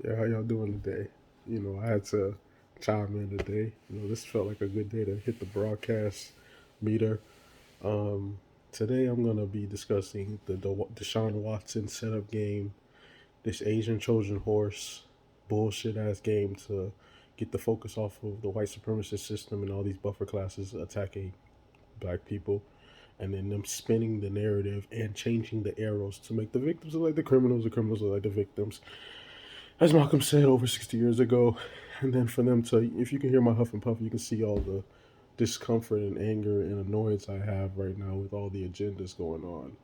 Yeah, how y'all doing today? I had to chime in today. This felt like a good day to hit the broadcast meter. Um, Today I'm gonna be discussing the Deshaun Watson setup game, this Asian Trojan horse bullshit ass game to get the focus off of the white supremacist system and all these buffer classes attacking black people, and then them spinning the narrative and changing the arrows to make the victims look like the criminals look like the victims, as Malcolm said over 60 years ago. And then for them to, if you can hear my huff and puff, you can see all the discomfort and anger and annoyance I have right now with all the agendas going on.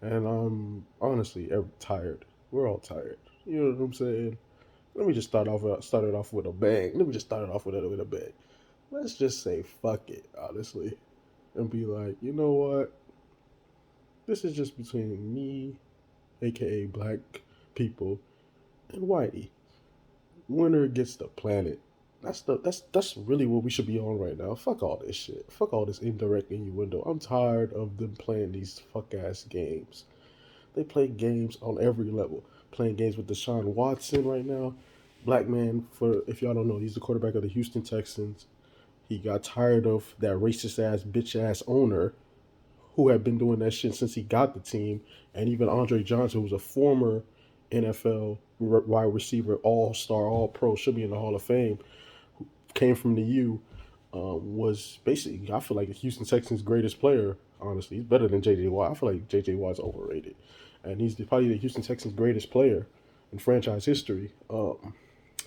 And I'm honestly tired. We're all tired. You know what I'm saying? Let me just start it off with a bang. Let me just start it off with a bang. Let's just say fuck it, honestly, and be like, you know what? This is just between me, aka black people, and Whitey. Winner gets the planet. That's really what we should be on right now. Fuck all this shit. Fuck all this indirect innuendo. I'm tired of them playing these fuck ass games. They play games on every level. Playing games with Deshaun Watson right now. Black man, for if y'all don't know, he's the quarterback of the Houston Texans. He got tired of that racist ass bitch ass owner who had been doing that shit since he got the team, and even Andre Johnson, who's a former NFL wide receiver, all star, all pro, should be in the Hall of Fame, came from the U, was basically, I feel like, the Houston Texans' greatest player. Honestly, he's better than JJ Watt. I feel like JJ Watt's overrated, and he's probably the Houston Texans' greatest player in franchise history.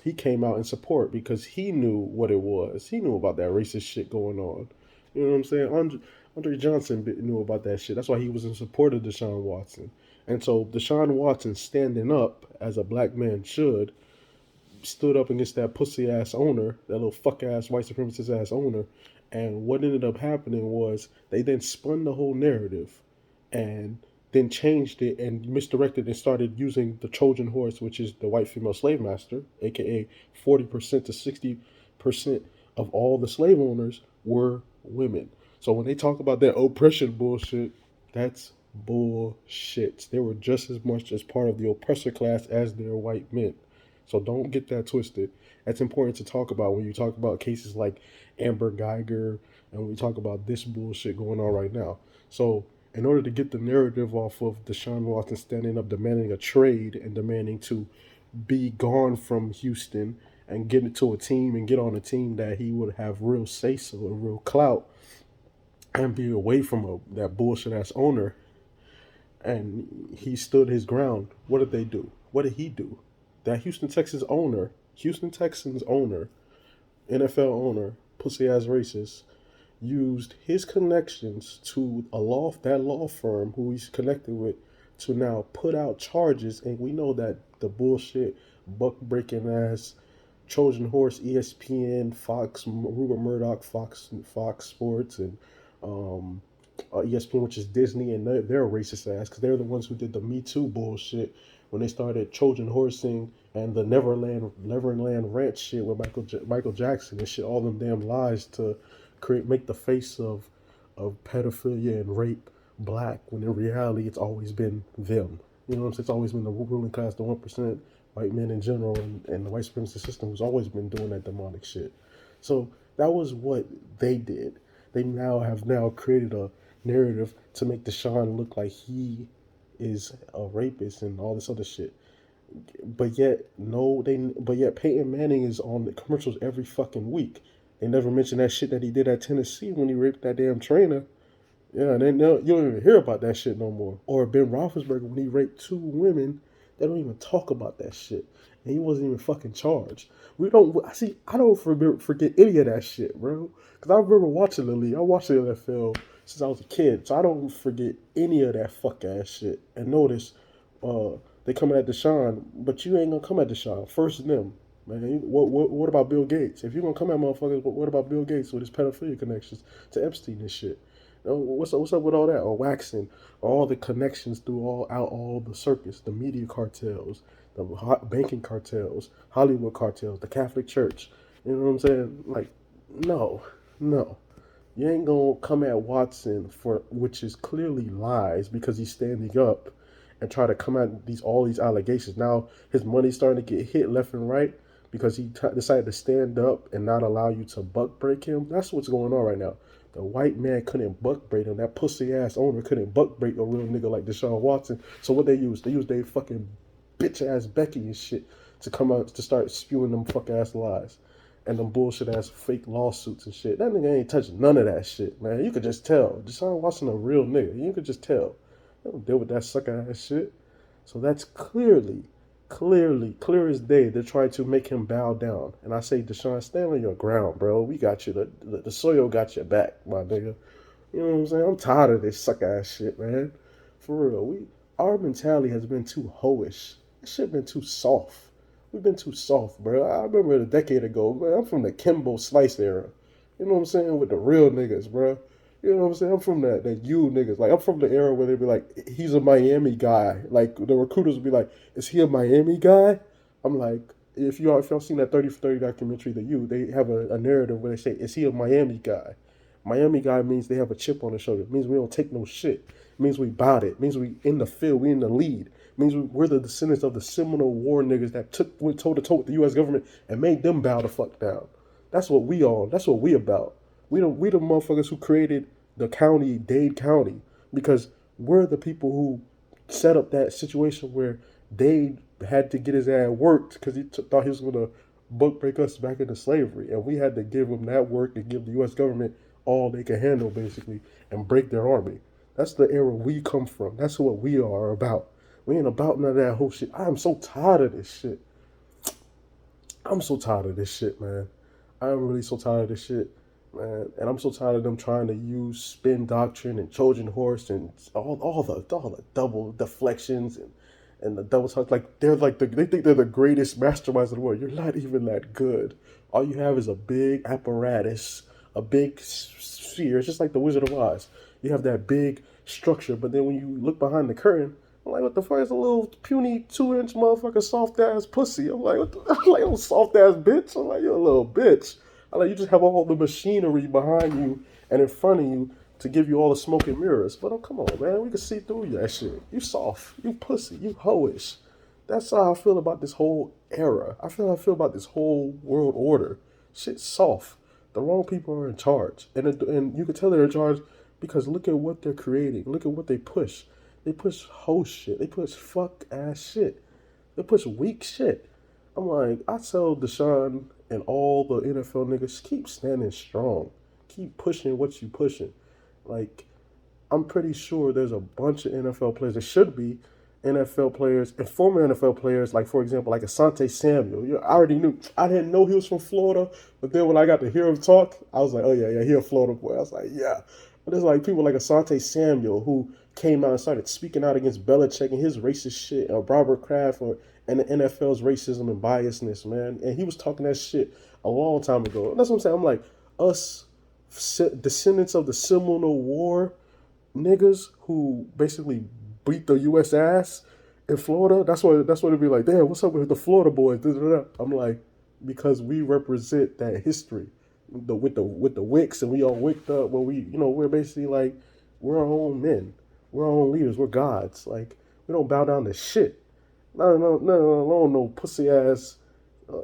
He came out in support because he knew what it was. He knew about that racist shit going on. You know what I'm saying? Andre Johnson knew about that shit. That's why he was in support of Deshaun Watson. And so Deshaun Watson, standing up as a black man should, stood up against that pussy ass owner, that little fuck ass white supremacist ass owner. And what ended up happening was they then spun the whole narrative and then changed it and misdirected and started using the Trojan horse, which is the white female slave master, aka 40% to 60% of all the slave owners were women. So when they talk about that oppression bullshit, that's bullshit. They were just as much as part of the oppressor class as their white men. So don't get that twisted. That's important to talk about when you talk about cases like Amber Geiger and when we talk about this bullshit going on right now. So in order to get the narrative off of Deshaun Watson standing up, demanding a trade and demanding to be gone from Houston and get into a team and get on a team that he would have real say so and real clout and be away from that bullshit ass owner, and he stood his ground. What did they do? What did he do? That Houston Texans owner, NFL owner, pussy ass racist, used his connections to that law firm who he's connected with to now put out charges, and we know that the bullshit buck breaking ass Trojan horse, ESPN, Fox, Rupert Murdoch, Fox Sports, and um, ESPN, which is Disney, and they're a racist ass because they're the ones who did the Me Too bullshit when they started Trojan horsing and the Neverland Ranch shit with Michael Jackson and shit, all them damn lies to make the face of pedophilia and rape black, when in reality it's always been them. You know what I'm saying? It's always been the ruling class, the 1%, white men in general, and the white supremacist system has always been doing that demonic shit. So that was what they did. They now created a narrative to make Deshaun look like he is a rapist and all this other shit. But yet, no, but yet Peyton Manning is on the commercials every fucking week. They never mention that shit that he did at Tennessee when he raped that damn trainer. Yeah, and then you don't even hear about that shit no more. Or Ben Roethlisberger when he raped two women, they don't even talk about that shit, and he wasn't even fucking charged. We don't see. I don't forget any of that shit, bro. Because I remember watching the league. I watched the NFL since I was a kid, so I don't forget any of that fuck ass shit. And notice, they coming at Deshaun, but you ain't gonna come at Deshaun. First them. Man, what about Bill Gates? If you're gonna come at motherfuckers, what about Bill Gates with his pedophilia connections to Epstein and shit? What's up with all that? Or waxing all the connections through all the circus, the media cartels, the banking cartels, Hollywood cartels, the Catholic Church. You know what I'm saying? Like, no, no. You ain't gonna come at Watson for which is clearly lies because he's standing up and try to come at all these allegations. Now his money's starting to get hit left and right because he decided to stand up and not allow you to buck break him. That's what's going on right now. The white man couldn't buck break him. That pussy ass owner couldn't buck break a real nigga like Deshaun Watson. So what they use? They use their fucking bitch ass Becky and shit to come out to start spewing them fuck ass lies and them bullshit ass fake lawsuits and shit. That nigga ain't touching none of that shit, man. You could just tell. Deshaun Watson a real nigga. You could just tell. They don't deal with that sucker ass shit. So that's clear as day. They're trying to make him bow down. And I say, Deshaun, stand on your ground, bro. We got you. The soil got your back, my nigga. You know what I'm saying? I'm tired of this sucker ass shit, man. For real. Our mentality has been too hoish. This shit been too soft. We've been too soft, bro. I remember a decade ago, man, I'm from the Kimbo Slice era. You know what I'm saying? With the real niggas, bro. You know what I'm saying? I'm from that you niggas. Like, I'm from the era where they'd be like, he's a Miami guy. Like, the recruiters would be like, is he a Miami guy? I'm like, if y'all seen that 30 for 30 documentary, they have a narrative where they say, is he a Miami guy? Miami guy means they have a chip on their shoulder. It means we don't take no shit. It means we bout it. It means we in the field. We in the lead. It means we're the descendants of the Seminole War niggas that went toe to toe with the U.S. government and made them bow the fuck down. That's what we are. That's what we about. We the motherfuckers who created the county, Dade County, because we're the people who set up that situation where Dade had to get his ass worked because he thought he was going to book break us back into slavery. And we had to give him that work and give the U.S. government all they can handle, basically, and break their army. That's the era we come from. That's what we are about. We ain't about none of that whole shit. I am so tired of this shit. I'm so tired of this shit, man. I am really so tired of this shit, man. And I'm so tired of them trying to use spin doctrine and Trojan horse and all the double deflections and the double talk. Like they think they're the greatest masterminds in the world. You're not even that good. All you have is a big apparatus, a big sphere. It's just like the Wizard of Oz. You have that big structure, but then when you look behind the curtain, I'm like, what the fuck is a little puny 2-inch motherfucker soft ass pussy? I'm like, I'm like, oh, soft ass bitch. I'm like, you're a little bitch. I'm like, you just have all the machinery behind you and in front of you to give you all the smoke and mirrors. But oh, come on, man, we can see through that shit. You soft, you pussy, you hoish. That's how I feel about this whole era. I feel about this whole world order. Shit's soft. The wrong people are in charge, and you can tell they're in charge because look at what they're creating. Look at what they push. They push hoe shit. They push fuck ass shit. They push weak shit. I'm like, I tell Deshaun and all the NFL niggas, keep standing strong. Keep pushing what you pushing. Like, I'm pretty sure there's a bunch of NFL players. There should be NFL players and former NFL players, like, for example, like Asante Samuel. I already knew. I didn't know he was from Florida, but then when I got to hear him talk, I was like, oh, yeah, he a Florida boy. I was like, yeah. But there's like people like Asante Samuel who came out and started speaking out against Belichick and his racist shit, or Robert Kraft, and the NFL's racism and biasness, man. And he was talking that shit a long time ago. And that's what I'm saying. I'm like, us descendants of the Seminole War niggas who basically beat the U.S. ass in Florida. That's what it'd be like. Damn, what's up with the Florida boys? I'm like, because we represent that history, with the wicks, and we all wicked up. When we're basically like, we're our own men, we're our own leaders, we're gods. Like, we don't bow down to shit. No pussy ass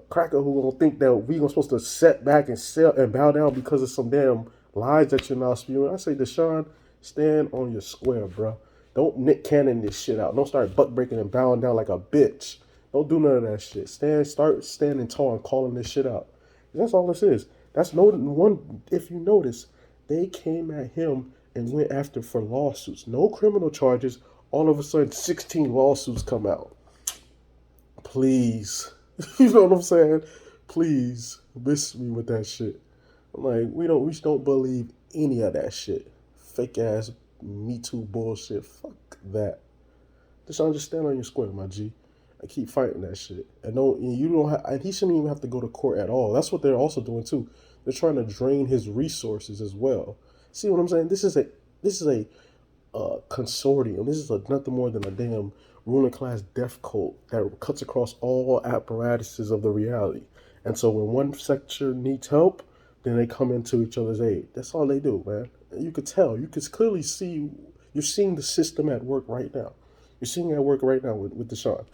cracker who gonna think that we gonna supposed to set back and bow down because of some damn lies that you're now spewing. I say, Deshaun, stand on your square, bro. Don't Nick Cannon this shit out. Don't start buck breaking and bowing down like a bitch. Don't do none of that shit. Start standing tall and calling this shit out. That's all this is. That's no one. If you notice, they came at him and went after for lawsuits. No criminal charges. All of a sudden, 16 lawsuits come out. Please, you know what I'm saying? Please miss me with that shit. I'm like, we just don't believe any of that shit. Fake ass Me Too bullshit. Fuck that. Just understand on your square, my G. I keep fighting that shit. And he shouldn't even have to go to court at all. That's what they're also doing too. They're trying to drain his resources as well. See what I'm saying? This is a consortium. This is nothing more than a damn ruling class death cult that cuts across all apparatuses of the reality. And so when one sector needs help, then they come into each other's aid. That's all they do, man. And you could tell. You could clearly see. You're seeing the system at work right now. You're seeing it at work right now with Deshaun.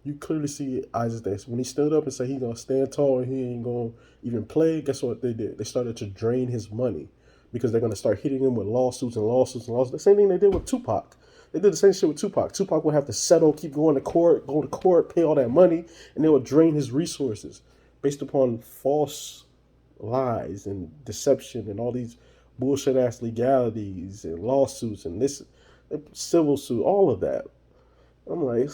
You clearly see Isaac Davis. When he stood up and said he's gonna stand tall and he ain't gonna even play, guess what they did? They started to drain his money because they're gonna start hitting him with lawsuits and lawsuits and lawsuits. The same thing they did with Tupac. They did the same shit with Tupac. Tupac would have to settle, keep going to court, pay all that money, and they would drain his resources based upon false lies and deception and all these bullshit ass legalities and lawsuits and this civil suit, all of that. I'm like,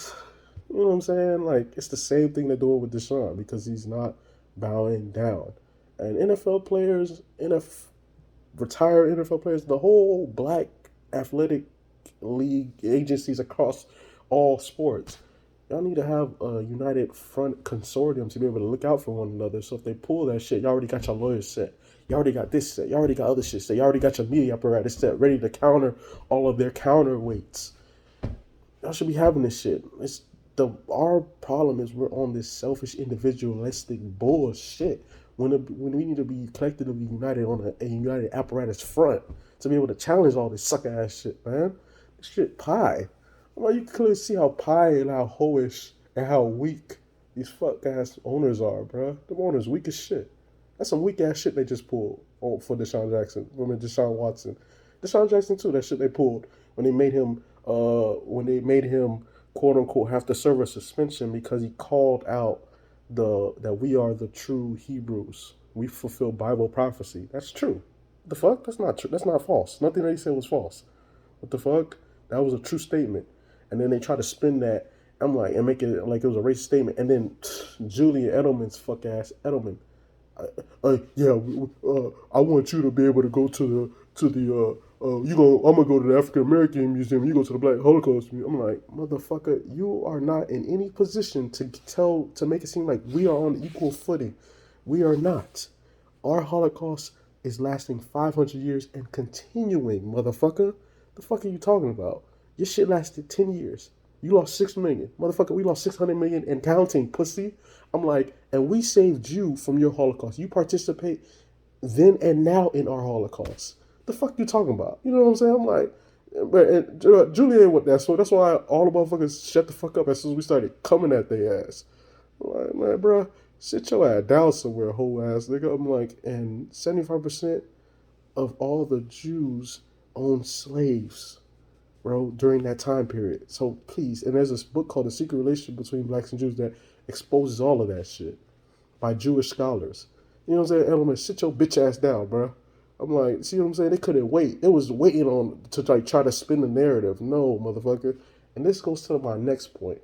you know what I'm saying? Like, it's the same thing they're doing with Deshaun because he's not bowing down. And NFL players, retired NFL players, the whole black athletic league agencies across all sports, y'all need to have a united front consortium to be able to look out for one another. So if they pull that shit, y'all already got your lawyers set. You already got this set. You already got other shit set. You already got your media apparatus set, ready to counter all of their counterweights. Y'all should be having this shit. Our problem is we're on this selfish, individualistic bullshit. When we need to be collectively united on a united apparatus front to be able to challenge all this sucker ass shit, man. This shit pie. Well, you can clearly see how pie and how hoish and how weak these fuck ass owners are, bro. The owners weak as shit. That's some weak ass shit they just pulled for Deshaun Jackson. Deshaun Watson. Deshaun Jackson too, that shit they pulled when they made him quote unquote have to serve a suspension because he called out that we are the true Hebrews. We fulfill Bible prophecy. That's true. The fuck? That's not true. That's not false. Nothing that he said was false. What the fuck? That was a true statement. And then they try to spin that. I'm like, and make it like it was a racist statement. And then Julian Edelman's fuck ass Edelman. I want you to be able to go I'm gonna go to the African American Museum. You go to the Black Holocaust Museum. I'm like, motherfucker, you are not in any position to make it seem like we are on equal footing. We are not. Our Holocaust is lasting 500 years and continuing, motherfucker. The fuck are you talking about? Your shit lasted 10 years. You lost 6 million. Motherfucker, we lost 600 million and counting, pussy. I'm like, and we saved you from your Holocaust. You participate then and now in our Holocaust. The fuck you talking about? You know what I'm saying? I'm like, but Julie ain't with that. So that's why all the motherfuckers shut the fuck up as soon as we started coming at their ass. I'm like, man, bro, sit your ass down somewhere, whole ass nigga. I'm like, and 75% of all the Jews owned slaves, bro, during that time period. So please, and there's this book called The Secret Relationship Between Blacks and Jews that exposes all of that shit by Jewish scholars. You know what I'm saying? Element, sit your bitch ass down, bro. I'm like, see what I'm saying? They couldn't wait. It was waiting on to like try to spin the narrative. No, motherfucker. And this goes to my next point.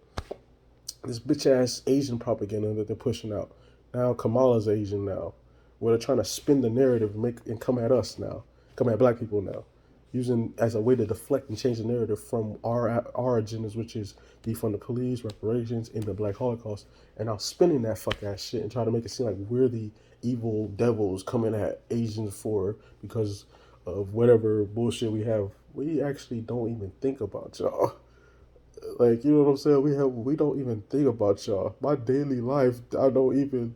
This bitch ass Asian propaganda that they're pushing out. Now Kamala's Asian now. Where they're trying to spin the narrative and come at us now. Come at black people now. Using as a way to deflect and change the narrative from our agendas, which is defund the police, reparations, in the Black Holocaust, and now spinning that fuck ass shit and trying to make it seem like we're the evil devils coming at Asians because of whatever bullshit we have. We actually don't even think about y'all. Like, you know what I'm saying? We don't even think about y'all. My daily life, I don't even,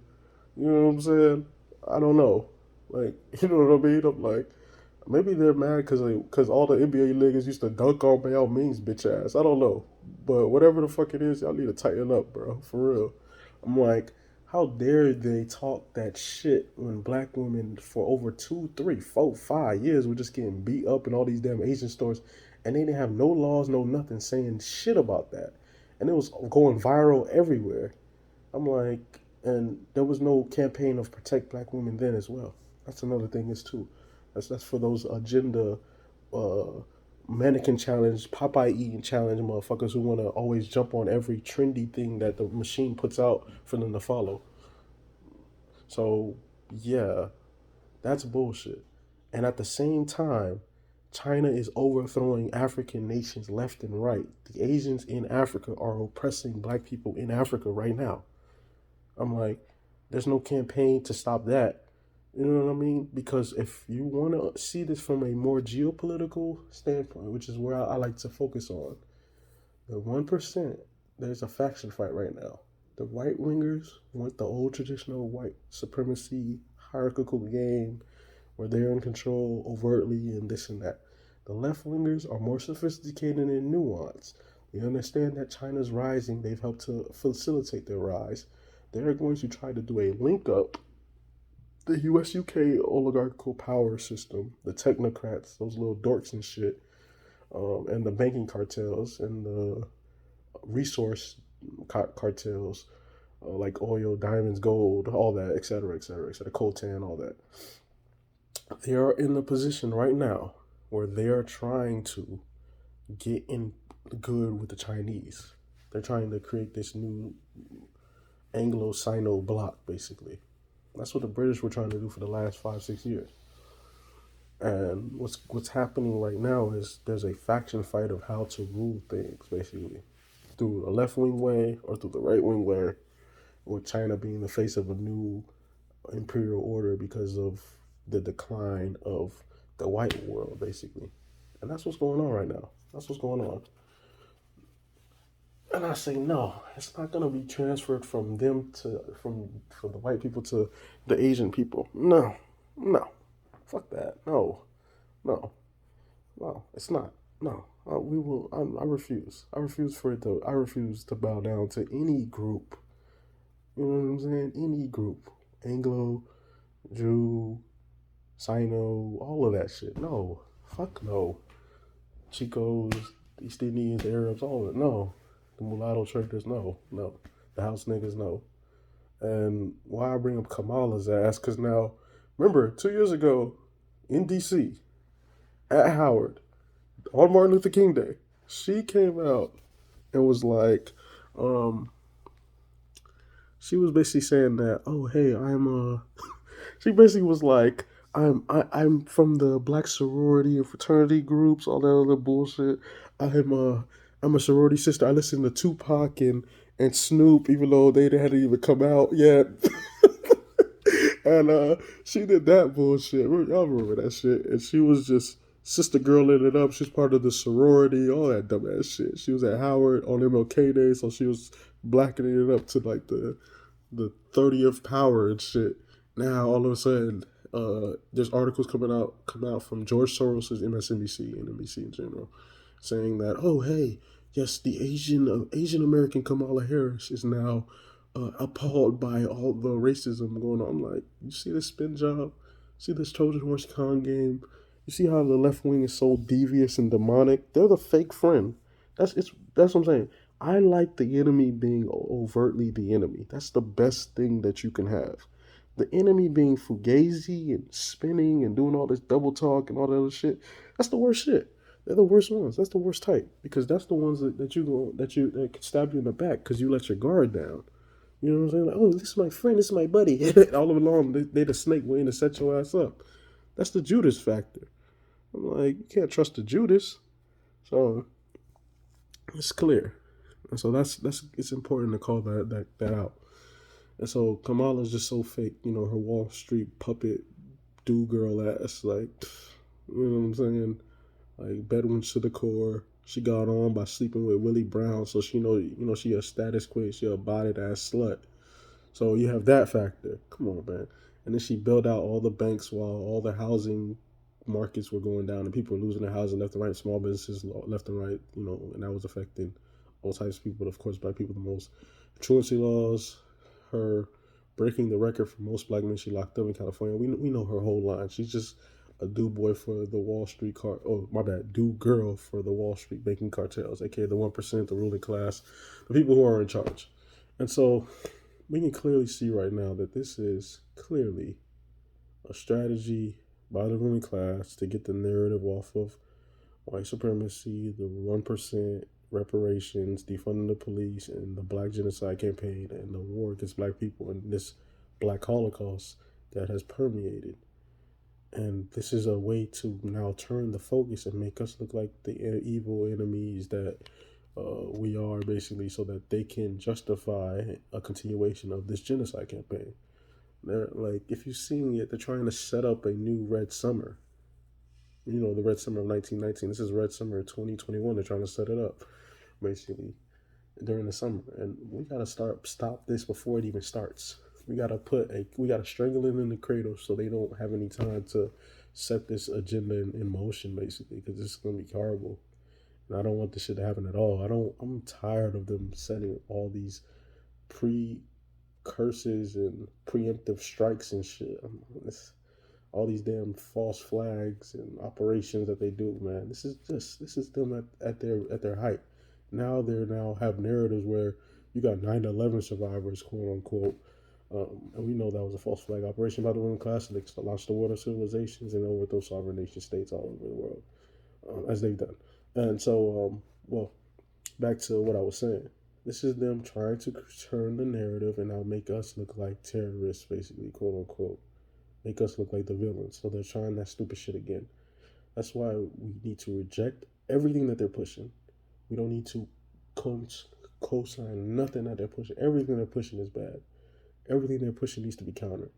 you know what I'm saying? I don't know. Like, you know what I mean? I'm like, maybe they're mad because all the NBA niggas used to dunk on Yao Ming's bitch ass. I don't know. But whatever the fuck it is, y'all need to tighten up, bro. For real. I'm like, how dare they talk that shit when black women for over 2, 3, 4, 5 years were just getting beat up in all these damn Asian stores and they didn't have no laws, no nothing saying shit about that. And it was going viral everywhere. I'm like, and there was no campaign of protect black women then as well. That's another thing is too. That's for those agenda uh, mannequin challenge, Popeye eating challenge motherfuckers who want to always jump on every trendy thing that the machine puts out for them to follow. So, yeah, that's bullshit. And at the same time, China is overthrowing African nations left and right. The Asians in Africa are oppressing black people in Africa right now. I'm like, there's no campaign to stop that. You know what I mean? Because if you want to see this from a more geopolitical standpoint, which is where I like to focus on, the 1%, there's a faction fight right now. The right wingers want the old traditional white supremacy hierarchical game where they're in control overtly and this and that. The left wingers are more sophisticated and nuanced. We understand that China's rising. They've helped to facilitate their rise. They're going to try to do a link up the US UK oligarchical power system, the technocrats, those little dorks and shit, and the banking cartels and the resource cartels, like oil, diamonds, gold, all that, et cetera, et cetera, et cetera, coltan, all that. They are in the position right now where they are trying to get in good with the Chinese. They're trying to create this new Anglo-Sino bloc, basically. That's what the British were trying to do for the last 5, 6 years. And what's happening right now is there's a faction fight of how to rule things, basically, through the left wing way or through the right wing way, with China being the face of a new imperial order because of the decline of the white world, basically. And that's what's going on right now. That's what's going on. And I say no, it's not gonna be transferred from them to from the white people to the Asian people. No, no, fuck that. No, no, no, it's not. No, we will. I refuse. I refuse for it to. I refuse to bow down to any group. You know what I'm saying? Any group, Anglo, Jew, Sino, all of that shit. No, fuck no. Chicos, East Indians, Arabs, all of it. No, the mulatto traders. No, no. The house niggas. No. And why I bring up Kamala's ass? Because now, remember, 2 years ago in D.C. at Howard on Martin Luther King Day, she came out and was like, um, she was basically saying that, oh hey, she basically was like, I'm from the black sorority and fraternity groups, all that other bullshit. I'm a sorority sister. I listen to Tupac and Snoop, even though they hadn't even come out yet. And she did that bullshit. Y'all remember that shit? And she was just sister girling it up. She's part of the sorority, all that dumbass shit. She was at Howard on MLK Day, so she was blackening it up to like the 30th power and shit. Now all of a sudden, there's articles come out from George Soros's MSNBC and NBC in general, saying that, oh hey, yes, the Asian American Kamala Harris is now appalled by all the racism going on. I'm like, you see this spin job? See this Trojan horse con game? You see how the left wing is so devious and demonic? They're the fake friend. That's what I'm saying. I like the enemy being overtly the enemy. That's the best thing that you can have. The enemy being fugazi and spinning and doing all this double talk and all that other shit. That's the worst shit. They're the worst ones. That's the worst type because that's the ones that can stab you in the back because you let your guard down. You know what I'm saying? Like, oh, this is my friend, this is my buddy. All along, they the snake waiting to set your ass up. That's the Judas factor. I'm like, you can't trust the Judas. So it's clear. And so that's it's important to call that out. And so Kamala's just so fake, her Wall Street puppet do girl ass, like, you know what I'm saying? Like Bedouins to the core. She got on by sleeping with Willie Brown, so she a status queen, she a bodied ass slut. So you have that factor. Come on, man. And then she built out all the banks while all the housing markets were going down and people were losing their housing left and right, small businesses left and right, and that was affecting all types of people, but of course black people the most. Truancy laws, her breaking the record for most black men she locked up in California. We know her whole line. She's just a do boy for the Wall Street do girl for the Wall Street banking cartels, aka the 1%, the ruling class, the people who are in charge. And so we can clearly see right now that this is clearly a strategy by the ruling class to get the narrative off of white supremacy, the 1%, reparations, defunding the police, and the Black Genocide Campaign, and the war against black people, and this Black Holocaust that has permeated. And this is a way to now turn the focus and make us look like the evil enemies that we are, basically, so that they can justify a continuation of this genocide campaign. They're like, if you've seen it, they're trying to set up a new Red Summer. The Red Summer of 1919. This is Red Summer 2021. They're trying to set it up, basically, during the summer. And we gotta stop this before it even starts. We gotta strangle it in the cradle so they don't have any time to set this agenda in motion, basically, because it's gonna be horrible. And I don't want this shit to happen at all. I'm tired of them setting all these precursors and preemptive strikes and shit. It's, all these damn false flags and operations that they do, man. This is them at their height. Now they're now have narratives where you got 9/11 survivors, quote unquote, and we know that was a false flag operation by the ruling class. They launched the water civilizations and overthrow sovereign nation states all over the world, as they've done. And so, well, back to what I was saying. This is them trying to turn the narrative and now make us look like terrorists, basically, quote unquote. Make us look like the villains. So they're trying that stupid shit again. That's why we need to reject everything that they're pushing. We don't need to co-sign nothing that they're pushing. Everything they're pushing is bad. Everything they're pushing needs to be countered.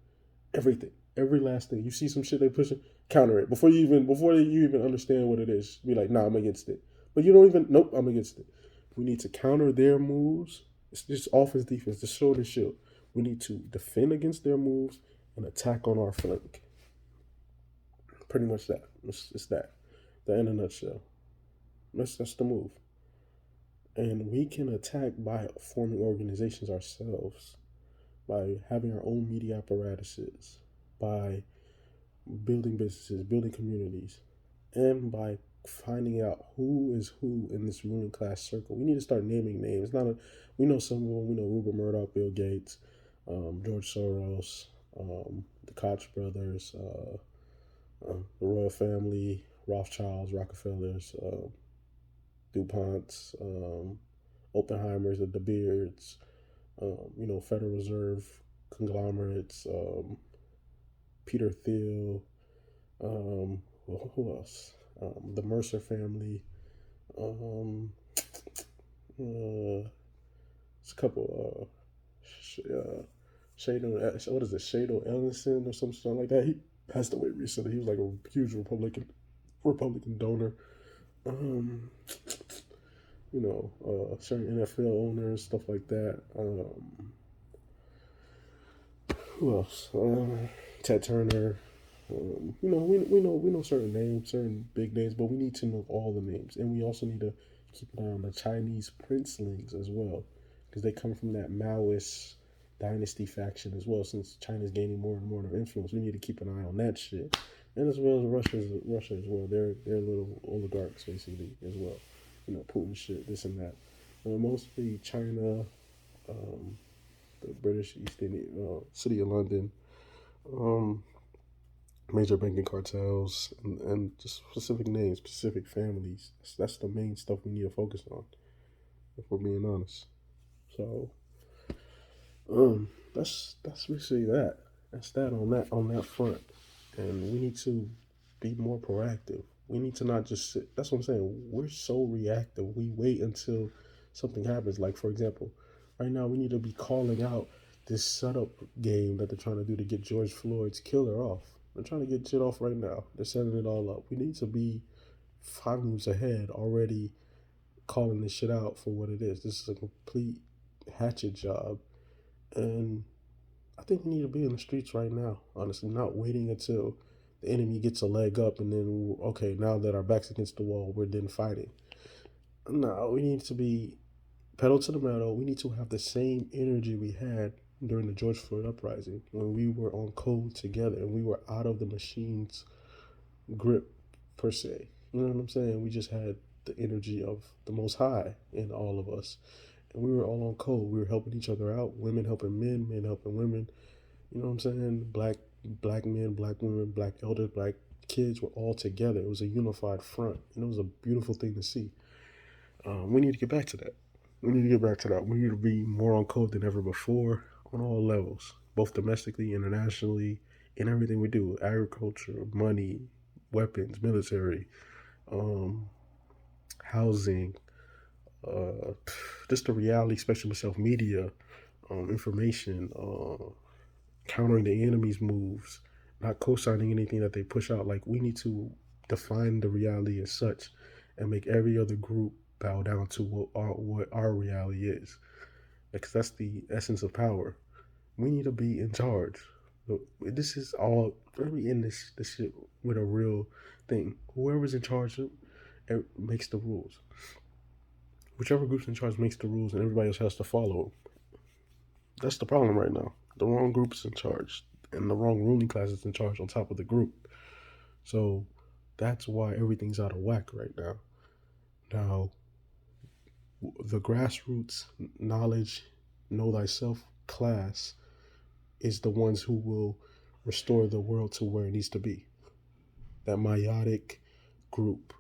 Everything, every last thing. You see some shit they pushing, counter it before you even understand what it is. Be like, nah, I'm against it. But you don't even. Nope, I'm against it. We need to counter their moves. It's just offense, defense, the sword and shield. We need to defend against their moves and attack on our flank. Pretty much that. It's that. That in a nutshell. That's the move. And we can attack by forming organizations ourselves, by having our own media apparatuses, by building businesses, building communities, and by finding out who is who in this ruling class circle. We need to start naming names. Not a, we know some of them. We know Rupert Murdoch, Bill Gates, George Soros, the Koch brothers, the royal family, Rothschilds, Rockefellers, DuPonts, Oppenheimers, the De Beards, Federal Reserve conglomerates, Peter Thiel, who else? The Mercer family. It's a couple. Shado, what is it? Shado Ellison or something like that. He passed away recently. He was like a huge Republican donor. Um, certain NFL owners, stuff like that. Who else? Ted Turner. We know certain names, certain big names, but we need to know all the names, and we also need to keep an eye on the Chinese princelings as well, because they come from that Maoist dynasty faction as well. Since China's gaining more and more of influence, we need to keep an eye on that shit, and as well as Russia as well. They're little oligarchs basically as well. Putin shit, this and that. Mostly China, the British East Indian City of London. Um, Major banking cartels and just specific names, specific families. That's the main stuff we need to focus on, if we're being honest. So, that's basically that. That's that on that front, and we need to be more proactive. We need to not just sit. That's what I'm saying. We're so reactive. We wait until something happens. Like for example, right now we need to be calling out this setup game that they're trying to do to get George Floyd's killer off. They're trying to get shit off right now. They're setting it all up. We need to be 5 moves ahead already, calling this shit out for what it is. This is a complete hatchet job. And I think we need to be in the streets right now, honestly, not waiting until the enemy gets a leg up and then, okay, now that our back's against the wall, we're then fighting. No, we need to be pedal to the metal. We need to have the same energy we had during the George Floyd uprising when we were on code together and we were out of the machine's grip, per se. You know what I'm saying? We just had the energy of the Most High in all of us. And we were all on code. We were helping each other out. Women helping men, men helping women. You know what I'm saying? Black men, black women, black elders, black kids were all together. It was a unified front, and it was a beautiful thing to see. We need to get back to that. We need to get back to that. We need to be more on code than ever before on all levels, both domestically, internationally, in everything we do: agriculture, money, weapons, military, um, housing, uh, just the reality spectrum of media, information, countering the enemy's moves, not co-signing anything that they push out. Like we need to define the reality as such, and make every other group bow down to what our reality is, because that's the essence of power. We need to be in charge. This is all. Let me end this shit with a real thing. Whoever's in charge makes the rules. Whichever group's in charge makes the rules, and everybody else has to follow. That's the problem right now. The wrong group is in charge, and the wrong ruling class is in charge on top of the group. So that's why everything's out of whack right now. Now, the grassroots knowledge, know thyself class is the ones who will restore the world to where it needs to be. That MAATIC group,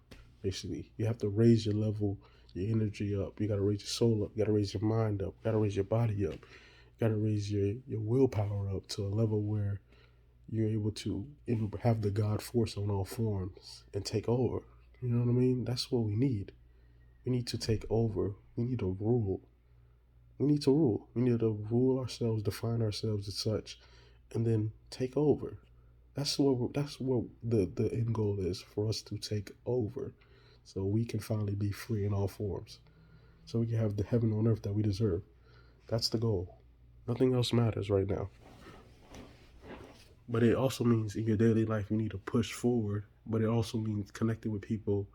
basically. You have to raise your level, your energy up. You got to raise your soul up. You got to raise your mind up. You got to raise your body up. You got to raise your willpower up to a level where you're able to have the God force on all forms and take over. You know what I mean? That's what we need. We need to take over. We need to rule. We need to rule. We need to rule ourselves, define ourselves as such, and then take over. That's what the end goal is, for us to take over, so we can finally be free in all forms. So we can have the heaven on earth that we deserve. That's the goal. Nothing else matters right now. But it also means in your daily life you need to push forward. But it also means connecting with people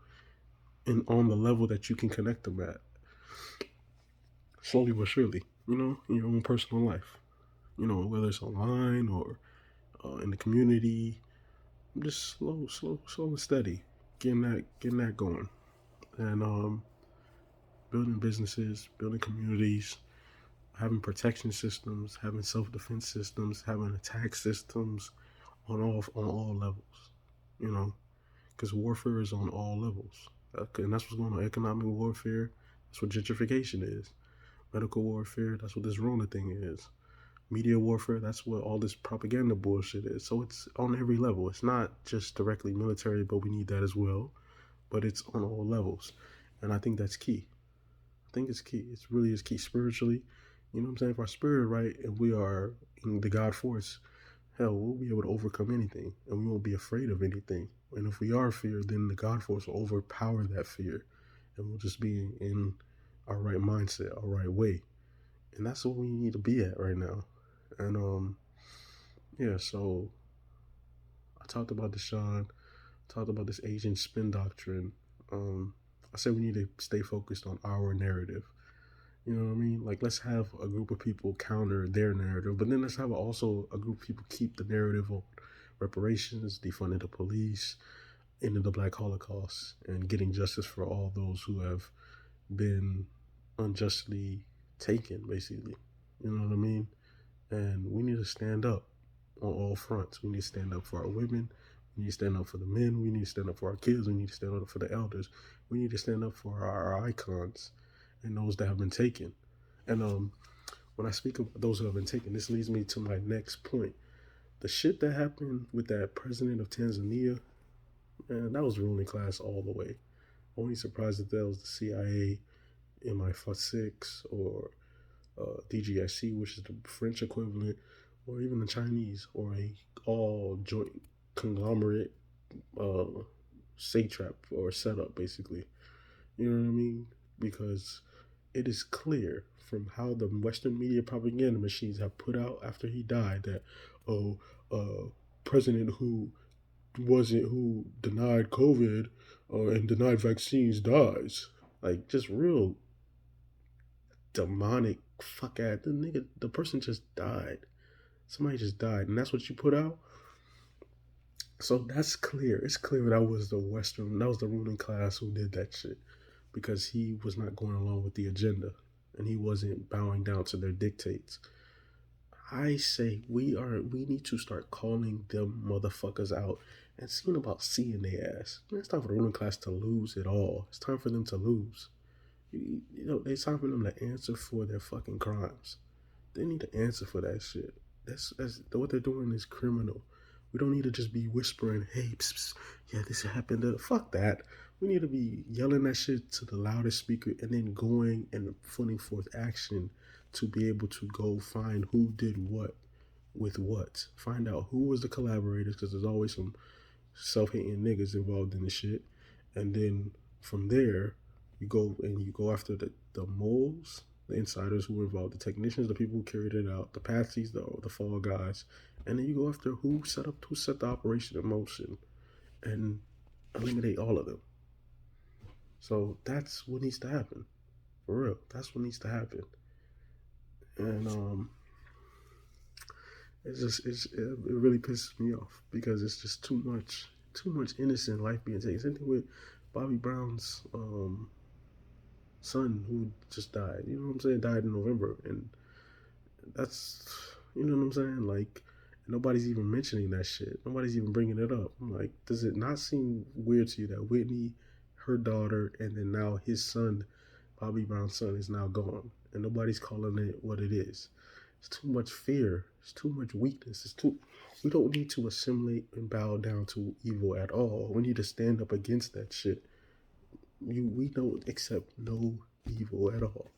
and on the level that you can connect them at. Slowly but surely, in your own personal life. Whether it's online or in the community, just slow and steady, getting that going, and building businesses, building communities, having protection systems, having self-defense systems, having attack systems on all levels. Because warfare is on all levels, and that's what's going on. Economic warfare, that's what gentrification is. Medical warfare, that's what this Rona thing is. Media warfare, that's what all this propaganda bullshit is. So it's on every level. It's not just directly military, but we need that as well. But it's on all levels. And I think that's key. I think it's key. It really is key spiritually. You know what I'm saying? If our spirit right and we are in the God force, hell, we'll be able to overcome anything. And we won't be afraid of anything. And if we are feared, then the God force will overpower that fear. And we'll just be in our right mindset, our right way. And that's what we need to be at right now. And yeah, so I talked about Deshaun, talked about this Asian spin doctrine. I said we need to stay focused on our narrative. You know what I mean? Like, let's have a group of people counter their narrative, but then let's have also a group of people keep the narrative on reparations, defunding the police, ending the Black Holocaust, and getting justice for all those who have been unjustly taken, basically. You know what I mean? And we need to stand up on all fronts. We need to stand up for our women. We need to stand up for the men. We need to stand up for our kids. We need to stand up for the elders. We need to stand up for our icons and those that have been taken. And when I speak of those who have been taken, this leads me to my next point. The shit that happened with that president of Tanzania, man, that was ruling class all the way. Only surprised that was the CIA, MI6, or DGSC, which is the French equivalent, or even the Chinese, or a all joint conglomerate satrap or setup, basically. You know what I mean? Because it is clear from how the Western media propaganda machines have put out after he died that, oh, president who denied COVID and denied vaccines dies. Like, just real demonic fuck at the nigga. The person just died. Somebody just died, and that's what you put out. So that's clear. It's clear that was the ruling class who did that shit, because he was not going along with the agenda, and he wasn't bowing down to their dictates. I say we need to start calling them motherfuckers out and seeing about seeing their ass. It's time for the ruling class to lose it all. It's time for them to lose. It's time for them to answer for their fucking crimes. They need to answer for that shit. That's what they're doing is criminal. We don't need to just be whispering, hey, psst, psst, yeah, this happened. Fuck that. We need to be yelling that shit to the loudest speaker and then going and putting forth action to be able to go find who did what with what. Find out who was the collaborators, because there's always some self-hating niggas involved in the shit. And then from there, you go after the moles, the insiders who were involved, the technicians, the people who carried it out, the patsies, the fall guys, and then you go after who set the operation in motion, and eliminate all of them. So that's what needs to happen. For real. That's what needs to happen. And it really pisses me off because it's just too much innocent life being taken. Same thing with Bobby Brown's son who just died. You know what I'm saying? Died in November, and that's, you know what I'm saying. Like, nobody's even mentioning that shit. Nobody's even bringing it up. I'm like, does it not seem weird to you that Whitney, her daughter, and then now his son, Bobby Brown's son, is now gone, and nobody's calling it what it is? It's too much fear. It's too much weakness. It's too. We don't need to assimilate and bow down to evil at all. We need to stand up against that shit. We don't accept no evil at all.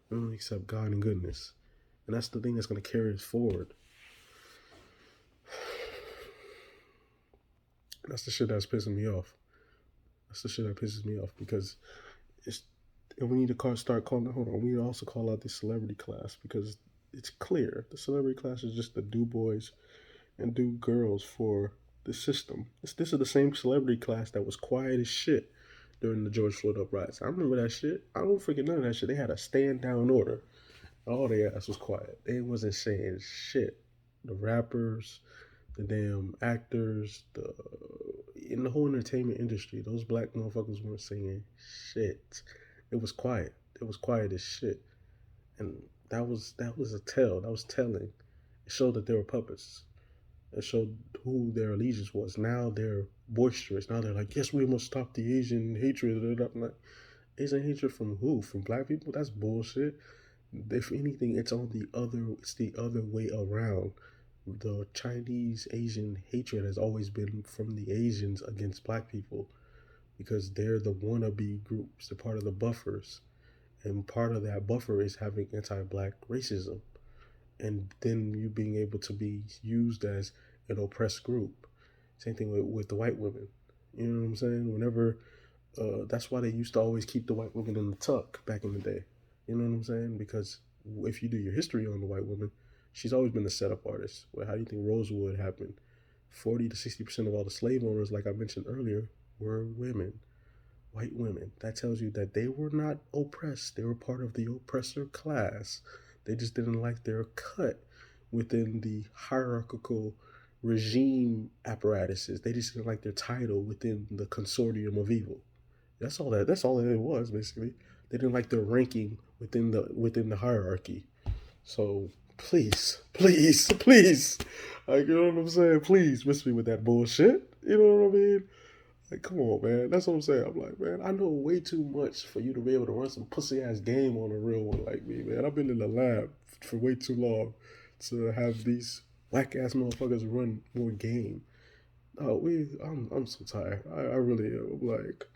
We don't accept God and goodness, and that's the thing that's going to carry us forward. That's the shit that's pissing me off. That's the shit that pisses me off because it's. And we need to start calling. Hold on. We need to also call out the celebrity class because it's clear the celebrity class is just the do boys and do girls for the system. This is the same celebrity class that was quiet as shit during the George Floyd uprising. I remember that shit. I don't forget none of that shit. They had a stand down order. All their ass was quiet. They wasn't saying shit. The rappers, the damn actors, the in the whole entertainment industry, those black motherfuckers weren't saying shit. It was quiet. It was quiet as shit. And that was a tell. That was telling. It showed that they were puppets. It showed who their allegiance was. Now they're boisterous. Now they're like, yes, we must stop the Asian hatred. I'm like, Asian hatred from who? From black people? That's bullshit. If anything, it's on the other. It's the other way around. The Chinese Asian hatred has always been from the Asians against black people because they're the wannabe groups. They're part of the buffers, and part of that buffer is having anti-black racism, and then you being able to be used as an oppressed group. Same thing with the white women. You know what I'm saying? Whenever that's why they used to always keep the white women in the tuck back in the day. You know what I'm saying? Because if you do your history on the white woman, she's always been a setup artist. Well, how do you think Rosewood happened? 40 to 60% of all the slave owners, like I mentioned earlier, were women, white women. That tells you that they were not oppressed. They were part of the oppressor class. They just didn't like their cut within the hierarchical regime apparatuses. They just didn't like their title within the consortium of evil. That's all that. That's all that it was basically. They didn't like their ranking within the hierarchy. So please, please, please, like, you know what I'm saying? Please miss me with that bullshit. You know what I mean? Like, come on, man. That's what I'm saying. I'm like, man, I know way too much for you to be able to run some pussy ass game on a real one like me, man. I've been in the lab for way too long to have these whack ass motherfuckers run more game. Oh, I'm so tired. I really am. I'm like,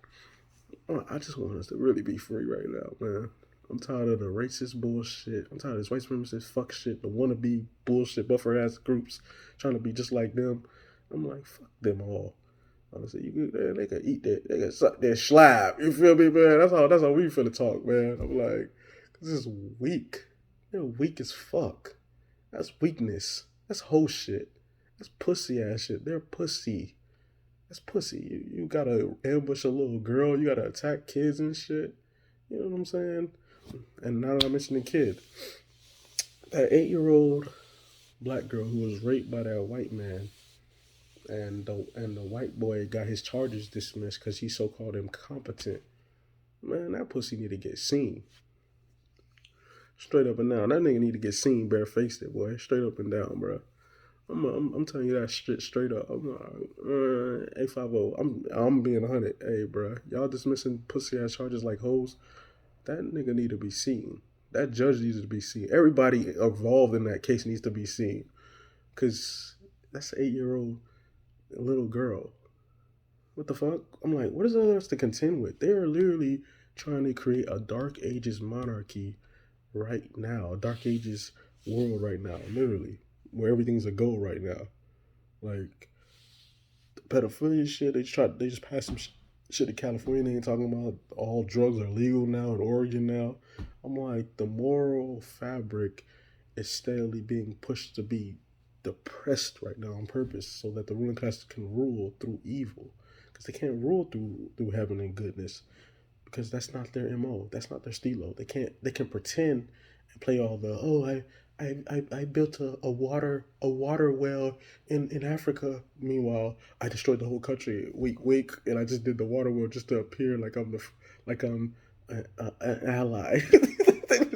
I just want us to really be free right now, man. I'm tired of the racist bullshit. I'm tired of this white supremacist fuck shit, the wannabe bullshit buffer ass groups trying to be just like them. I'm like, fuck them all. Honestly, they can eat that, they can suck that slab. You feel me, man? That's how we finna talk, man. I'm like, this is weak. They're weak as fuck. That's weakness. That's whole shit. That's pussy ass shit. They're pussy. That's pussy. You gotta ambush a little girl. You gotta attack kids and shit. You know what I'm saying? And now that I mentioned the kid, that 8-year-old black girl who was raped by that white man, and the white boy got his charges dismissed because he's so called incompetent. Man, that pussy need to get seen. Straight up and down. That nigga need to get seen barefaced, it boy. Straight up and down, bro. I'm telling you that straight up. A50. I'm being 100. Hey, bro, y'all dismissing pussy ass charges like hoes. That nigga need to be seen. That judge needs to be seen. Everybody involved in that case needs to be seen. Cause that's an 8-year-old little girl. What the fuck? I'm like, what is there else to contend with? They are literally trying to create a Dark Ages monarchy right now, a Dark Ages world right now, literally, where everything's a go right now. Like pedophilia shit, they just passed some shit in California. They ain't talking about all drugs are legal now in Oregon now. I'm like, the moral fabric is steadily being pushed to be depressed right now on purpose so that the ruling class can rule through evil because they can't rule through heaven and goodness because that's not their MO. That's not their stilo. They can pretend and play all the, oh, I built a water well in Africa. Meanwhile, I destroyed the whole country. Weak weak, and I just did the water well just to appear like like I'm an ally.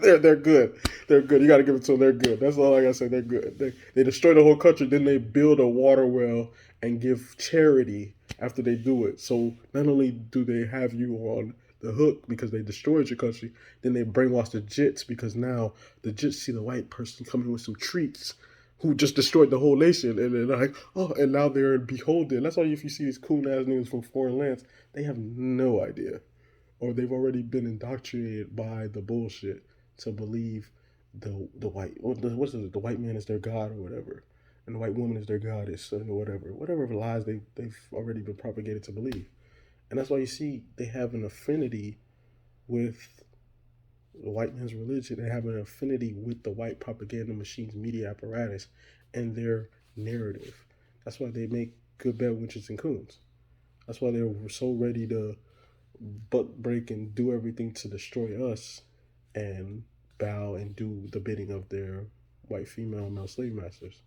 They're good. They're good. You got to give it to them. They're good. That's all I gotta say. They're good. They destroy the whole country, then they build a water well and give charity after they do it. So not only do they have you on the hook because they destroyed your country, then they brainwash the Jits because now the Jits see the white person coming with some treats who just destroyed the whole nation, and they're like, oh, and now they're beholden. That's why if you see these coon ass niggas from foreign lands, they have no idea, or they've already been indoctrinated by the bullshit to believe the white, or what's it, the white man is their god or whatever, and the white woman is their goddess or whatever lies they've already been propagated to believe. And that's why you see they have an affinity with the white man's religion. They have an affinity with the white propaganda machine's media apparatus and their narrative. That's why they make good bad witches and coons. That's why they're so ready to butt break and do everything to destroy us and bow and do the bidding of their white female and male slave masters,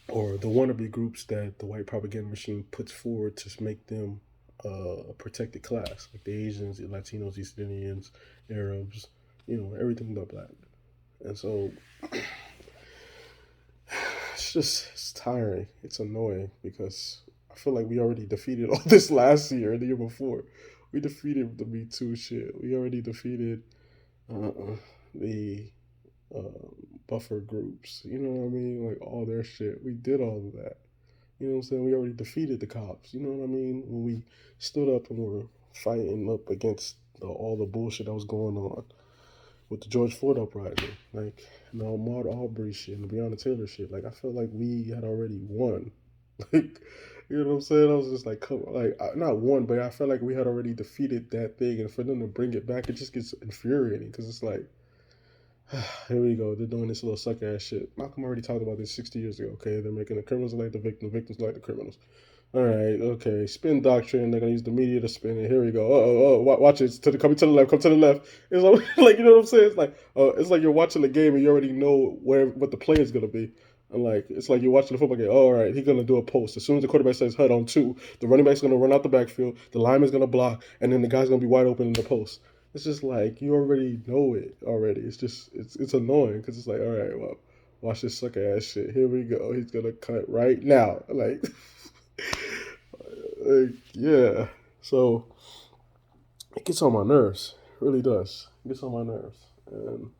or the wannabe groups that the white propaganda machine puts forward to make them a protected class, like the Asians, the Latinos, East Indians, Arabs, everything but black. And so it's tiring. It's annoying because I feel like we already defeated all this last year and the year before. We defeated the Me Too shit. We already defeated the uh, buffer groups. You know what I mean? Like all their shit. We did all of that. You know what I'm saying? We already defeated the cops. You know what I mean? When we stood up and were fighting up against all the bullshit that was going on with the George Floyd uprising, like Ahmaud Arbery shit and the Breonna Taylor shit. Like I felt like we had already won. Like, you know what I'm saying? I was just like, come, like not won, but I felt like we had already defeated that thing, and for them to bring it back, it just gets infuriating because it's like, here we go. They're doing this little suck ass shit. Malcolm already talked about this 60 years ago. Okay, they're making the criminals like the victims like the criminals. All right, okay. Spin doctrine. They're gonna use the media to spin it. Here we go. Watch it. Come to the left. Come to the left. It's like you know what I'm saying. It's like you're watching the game and you already know what the play is gonna be. And like it's like you're watching the football game. Oh, all right, he's gonna do a post. As soon as the quarterback says HUD on two, the running back's gonna run out the backfield. The lineman's gonna block, and then the guy's gonna be wide open in the post. It's just like you already know it already. It's annoying because it's like, all right, well, watch this sucker ass shit. Here we go. He's gonna cut right now. Yeah. So it gets on my nerves. It really does. It gets on my nerves. And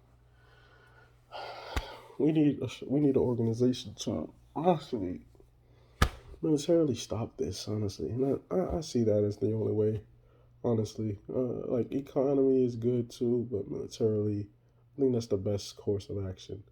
we need an organization to honestly militarily stop this. Honestly, and I see that as the only way. Honestly, like economy is good too, but militarily, I think that's the best course of action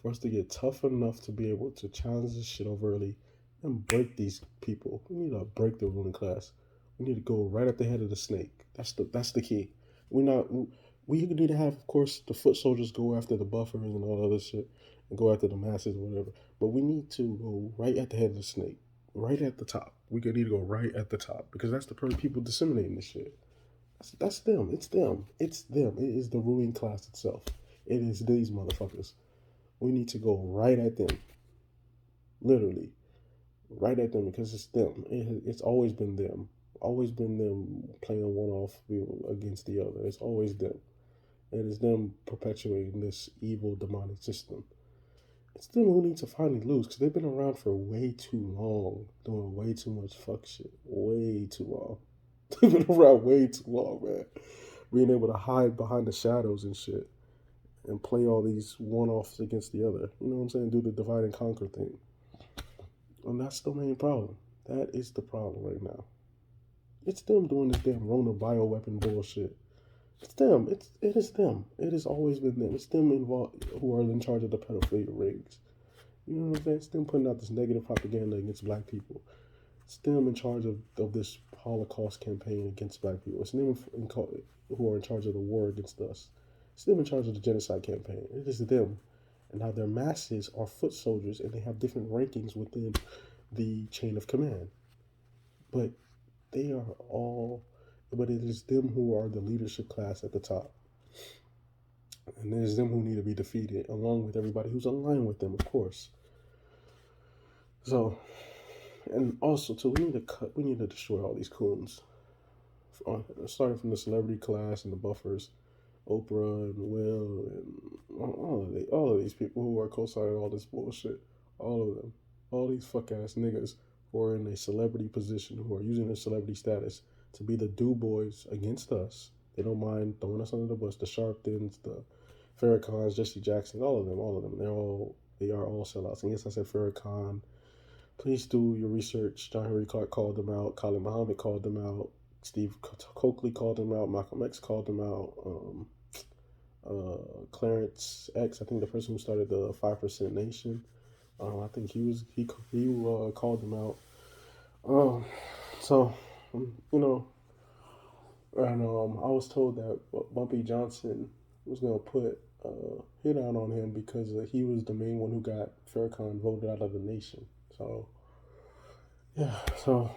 for us to get tough enough to be able to challenge this shit overtly and break these people. We need to break the ruling class. We need to go right at the head of the snake. That's the key. We need to have, of course, the foot soldiers go after the buffers and all other shit, and go after the masses or whatever. But we need to go right at the head of the snake, right at the top. We need to go right at the top because that's the people disseminating this shit. That's them. It's them. It's them. It is the ruling class itself. It is these motherfuckers. We need to go right at them. Literally. Right at them because it's them. It's always been them. Always been them playing one off against the other. It's always them. It is them perpetuating this evil demonic system. It's them who need to finally lose because they've been around for way too long, doing way too much fuck shit. Way too long. They've been around way too long, man. Being able to hide behind the shadows and shit and play all these one-offs against the other. You know what I'm saying? Do the divide and conquer thing. And that's the main problem. That is the problem right now. It's them doing this damn Rona bioweapon bullshit. It's them. It is them. It has always been them. It's them involved who are in charge of the pedophilia rings. You know what I'm saying? It's them putting out this negative propaganda against black people. It's them in charge of this Holocaust campaign against black people. It's them who are in charge of the war against us. It's them in charge of the genocide campaign. It is them. And now their masses are foot soldiers and they have different rankings within the chain of command. But they are all but it is them who are the leadership class at the top. And it is them who need to be defeated, along with everybody who's aligned with them, of course. So, and also, too, we need to destroy all these coons. Starting from the celebrity class and the buffers, Oprah and Will and all of these people who are co-signing all this bullshit, all of them, all these fuck ass niggas who are in a celebrity position, who are using their celebrity status to be the do boys against us. They don't mind throwing us under the bus. The Sharptons, the Farrakhan's, Jesse Jackson, all of them, all of them. They are all sellouts. And yes, I said Farrakhan. Please do your research. John Henry Clark called them out. Khalid Muhammad called them out. Steve Coakley called them out. Malcolm X called them out. Clarence X, I think the person who started the 5% Nation, I think he called them out. So you know, and I was told that Bumpy Johnson was gonna put hit out on him because he was the main one who got Farrakhan voted out of the nation. So yeah, so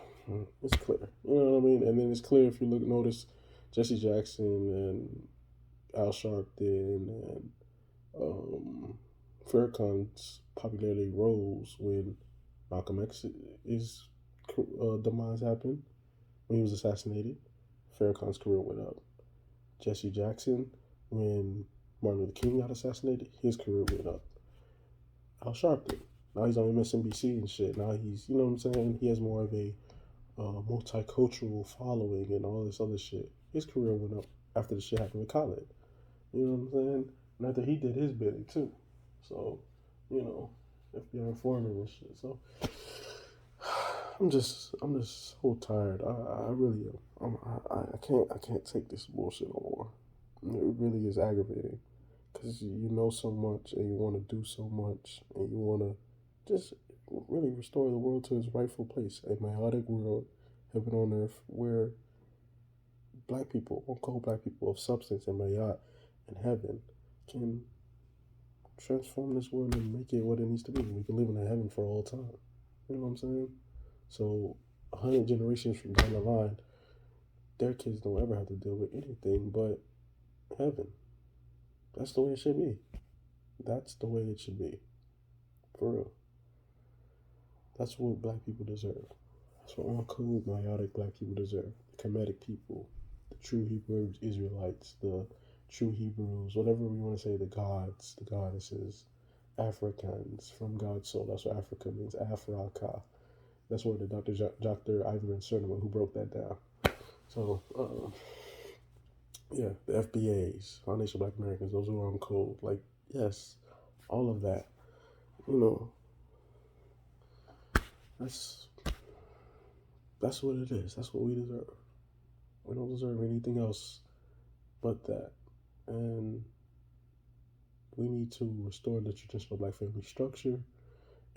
it's clear. You know what I mean? And then it's clear if you notice Jesse Jackson and Al Sharpton and Farrakhan's popularity rose when Malcolm X's demise happened, when he was assassinated. Farrakhan's career went up. Jesse Jackson, when Martin Luther King got assassinated, his career went up. Al Sharpton, now he's on MSNBC and shit. Now he's, you know what I'm saying? He has more of a multicultural following and all this other shit. His career went up after the shit happened with Khaled. You know what I'm saying? And after he did his bidding too. So, you know, FBI informant and shit. So I'm just so tired. I really am. I can't take this bullshit no more. It really is aggravating because you know so much and you want to do so much and you want to just really restore the world to its rightful place, a MAATIC world, heaven on earth, where black people, uncold black people of substance and Mayat and heaven can transform this world and make it what it needs to be. We can live in a heaven for all time. You know what I'm saying? So 100 generations from down the line, their kids don't ever have to deal with anything but heaven. That's the way it should be. That's the way it should be. For real. That's what black people deserve. That's what uncold, myotic black people deserve. The Kemetic people, the true Hebrew Israelites, the true Hebrews, whatever we want to say, the gods, the goddesses, Africans, from God's soul. That's what Africa means, Africa. That's where the Dr. Ivan Cernima, who broke that down. So, yeah, the FBAs, Foundation of Black Americans, those who are on code. Like, yes, all of that. You know, that's what it is. That's what we deserve. We don't deserve anything else but that. And we need to restore the traditional black family structure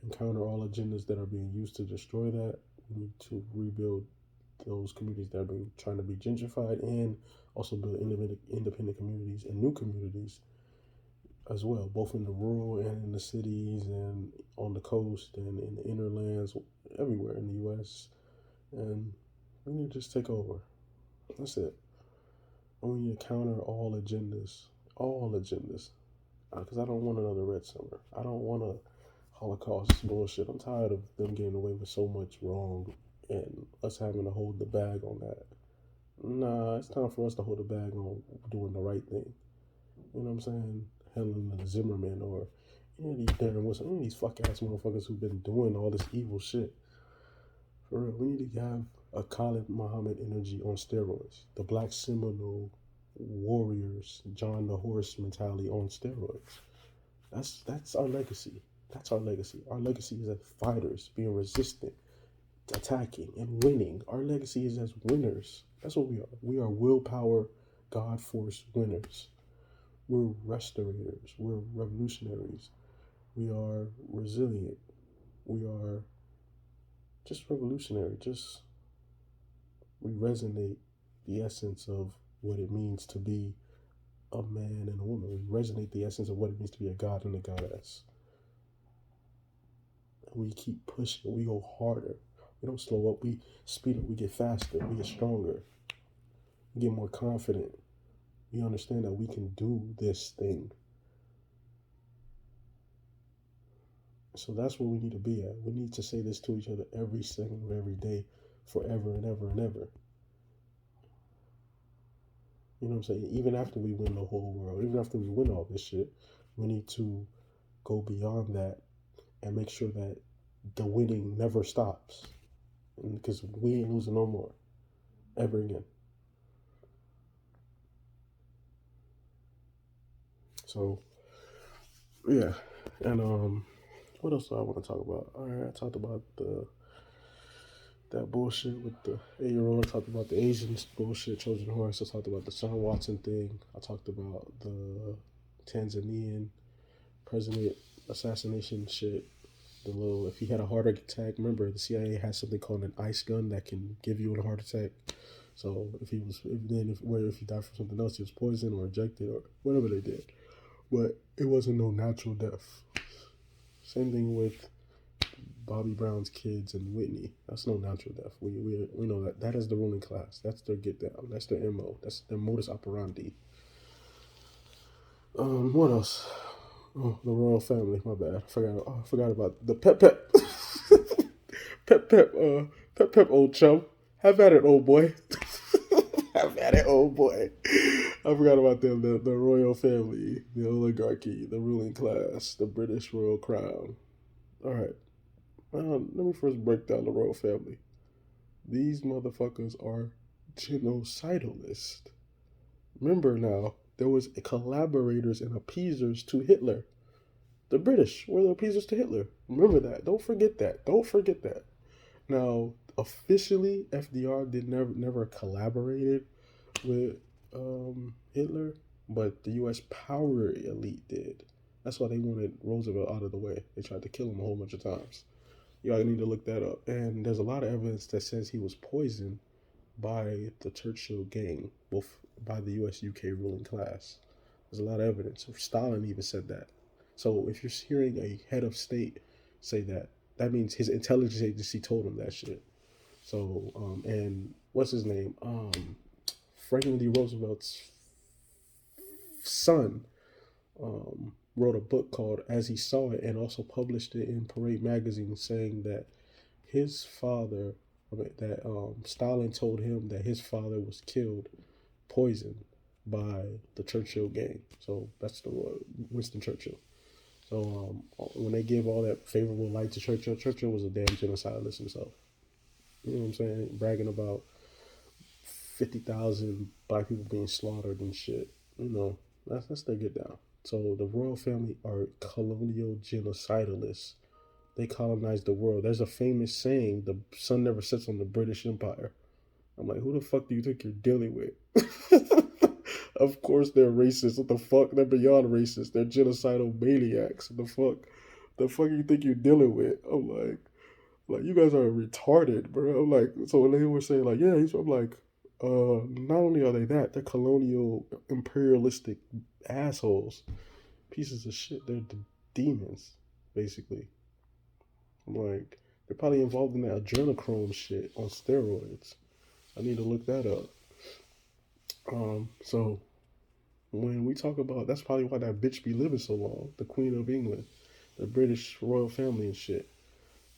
and counter all agendas that are being used to destroy that. We need to rebuild those communities that are being trying to be gentrified and also build independent communities and new communities as well, both in the rural and in the cities and on the coast and in the inner lands, everywhere in the U.S. And we need to just take over. That's it. And we need to counter all agendas, because I don't want another Red Summer. I don't want a Holocaust bullshit. I'm tired of them getting away with so much wrong and us having to hold the bag on that. Nah, it's time for us to hold the bag on doing the right thing. You know what I'm saying? Helen Zimmerman or any of these Darren Wilson, any of these fuck ass motherfuckers who've been doing all this evil shit. For real, we need to have a Khalid Muhammad energy on steroids. The Black Seminole warriors, John the Horse mentality on steroids. That's our legacy. That's our legacy. Our legacy is as fighters, being resistant, attacking, and winning. Our legacy is as winners. That's what we are. We are willpower, God force winners. We're restorators. We're revolutionaries. We are resilient. We are just revolutionary. We resonate the essence of what it means to be a man and a woman. We resonate the essence of what it means to be a god and a goddess. And we keep pushing. We go harder. We don't slow up. We speed up. We get faster. We get stronger. You get more confident. You understand that we can do this thing. So that's where we need to be at. We need to say this to each other every second of every day, forever and ever and ever. You know what I'm saying? Even after we win the whole world, even after we win all this shit, we need to go beyond that and make sure that the winning never stops. Because we ain't losing no more ever again. So yeah, and what else do I want to talk about? All right, I talked about that bullshit with the 8-year-old. I talked about the Asians bullshit, Trojan horse. I talked about the Sean Watson thing. I talked about the Tanzanian president assassination shit. The little, if he had a heart attack, remember the CIA has something called an ice gun that can give you a heart attack. So if he was, if he died from something else, he was poisoned or injected or whatever they did. But it wasn't no natural death. Same thing with Bobby Brown's kids and Whitney. That's no natural death. We know that. That is the ruling class. That's their get down. That's their MO. That's their modus operandi. What else? Oh, the royal family. My bad. I forgot about the pep. Pep pep. Pep pep. Old chum. Have at it, old boy. Have at it, old boy. I forgot about them. The royal family, the oligarchy, the ruling class, the British royal crown. All right. Let me first break down the royal family. These motherfuckers are genocidalists. Remember now, there was collaborators and appeasers to Hitler. The British were the appeasers to Hitler. Remember that. Don't forget that. Don't forget that. Now, officially, FDR did never collaborated with Hitler, but the U.S. power elite did. That's why they wanted Roosevelt out of the way. They tried to kill him a whole bunch of times. Y'all need to look that up. And there's a lot of evidence that says he was poisoned by the Churchill gang, both by the US UK ruling class. There's a lot of evidence. Stalin even said that. So if you're hearing a head of state say that, that means his intelligence agency told him that shit. So, and what's his name? Franklin D. Roosevelt's son wrote a book called As He Saw It and also published it in Parade magazine saying that his father, that Stalin told him that his father was killed, poisoned by the Churchill gang. So that's the Winston Churchill. So when they give all that favorable light to Churchill, Churchill was a damn genocidalist himself. You know what I'm saying? Bragging about 50,000 black people being slaughtered and shit. You know, that's their get down. So the royal family are colonial genocidalists. They colonized the world. There's a famous saying, the sun never sets on the British Empire. I'm like, who the fuck do you think you're dealing with? Of course they're racist. What the fuck? They're beyond racist. They're genocidal maniacs. What the fuck? The fuck you think you're dealing with? I'm like you guys are retarded, bro. I'm like, so when they were saying like, yeah, I'm like, not only are they that, they're colonial imperialistic assholes, pieces of shit. They're the demons, basically. I'm like, they're probably involved in that adrenochrome shit on steroids. I need to look that up. So when we talk about, that's probably why that bitch be living so long, the Queen of England, the British royal family and shit.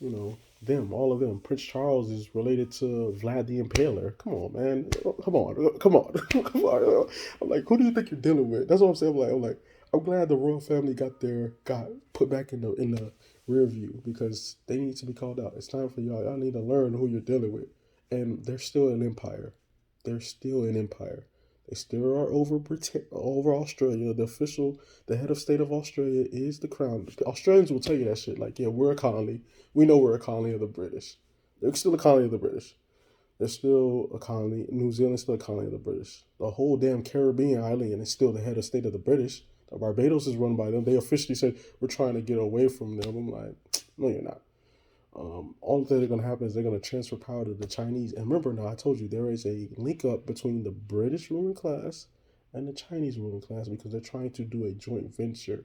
You know, them, all of them. Prince Charles is related to Vlad the Impaler. Come on, man. Come on, come on, come on. I'm like, who do you think you're dealing with? That's what I'm saying. I'm glad the royal family got put back in the rear view because they need to be called out. It's time for y'all. Y'all need to learn who you're dealing with, and they're still an empire. They're still an empire. They still are over Australia. The head of state of Australia is the crown. The Australians will tell you that shit. Like, yeah, we're a colony. We know we're a colony of the British. They're still a colony of the British. They're still a colony. New Zealand's still a colony of the British. The whole damn Caribbean island is still the head of state of the British. Barbados is run by them. They officially said we're trying to get away from them. I'm like, no, you're not. All that are going to happen is they're going to transfer power to the Chinese. And remember now, I told you there is a link up between the British ruling class and the Chinese ruling class because they're trying to do a joint venture.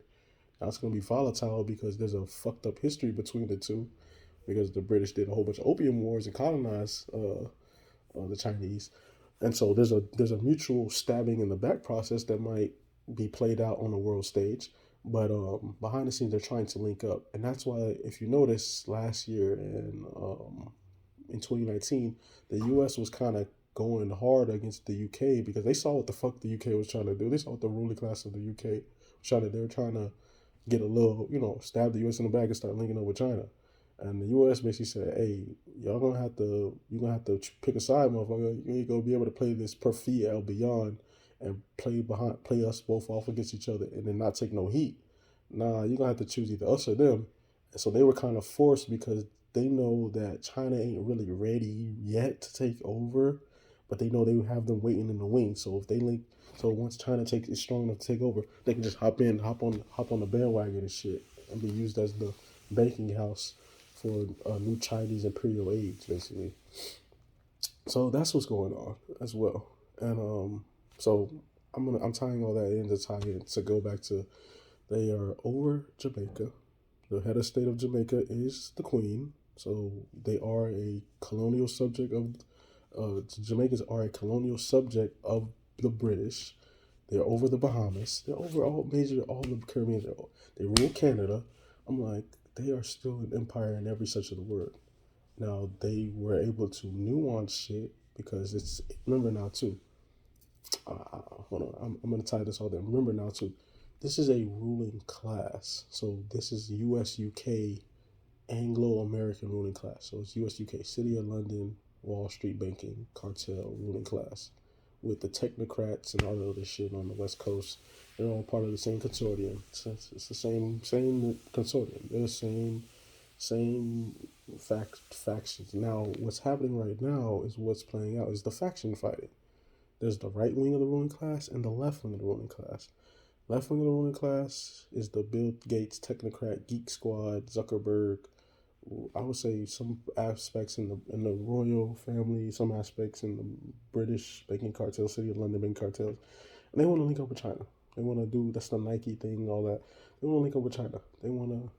Now it's going to be volatile because there's a fucked up history between the two because the British did a whole bunch of opium wars and colonized the Chinese. And so there's a mutual stabbing in the back process that might be played out on the world stage, but behind the scenes they're trying to link up, and that's why if you notice last year in 2019, the U.S. was kind of going hard against the UK because they saw what the fuck the UK was trying to do. They saw what the ruling class of the UK was trying to. They were trying to get a little, stab the U.S. in the back and start linking up with China. And the U.S. basically said, "Hey, you're gonna have to pick a side, motherfucker. You ain't gonna be able to play this per fiel beyond and play us both off against each other, and then not take no heat. Nah, you're gonna have to choose either us or them." And so they were kind of forced because they know that China ain't really ready yet to take over, but they know they have them waiting in the wings. So if they link, so once China is strong enough to take over, they can just hop on the bandwagon and shit, and be used as the banking house for new Chinese imperial age, basically. So that's what's going on as well. And so I'm tying all that in to tie in to go back to they are over Jamaica. The head of state of Jamaica is the Queen. So they are a colonial subject of Jamaicans are a colonial subject of the British. They're over the Bahamas. They're over all the Caribbean. They rule Canada. I'm like, they are still an empire in every sense of the word. Now they were able to nuance shit because it's remember now too. Hold on, I'm gonna tie this all in. Remember now too. This is a ruling class. So this is U.S. UK Anglo-American ruling class. So it's U.S. UK City of London Wall Street banking cartel ruling class with the technocrats and all the other shit on the West Coast. They're all part of the same consortium. It's the same consortium. They're the same factions. Now, what's happening right now is what's playing out is the faction fighting. There's the right wing of the ruling class and the left wing of the ruling class. Left wing of the ruling class is the Bill Gates technocrat geek squad, Zuckerberg. I would say some aspects in the royal family, some aspects in the British banking cartel, City of London banking cartels, and they want to link up with China. They want to do that's the Nike thing, all that. They want to link up with China. They want to,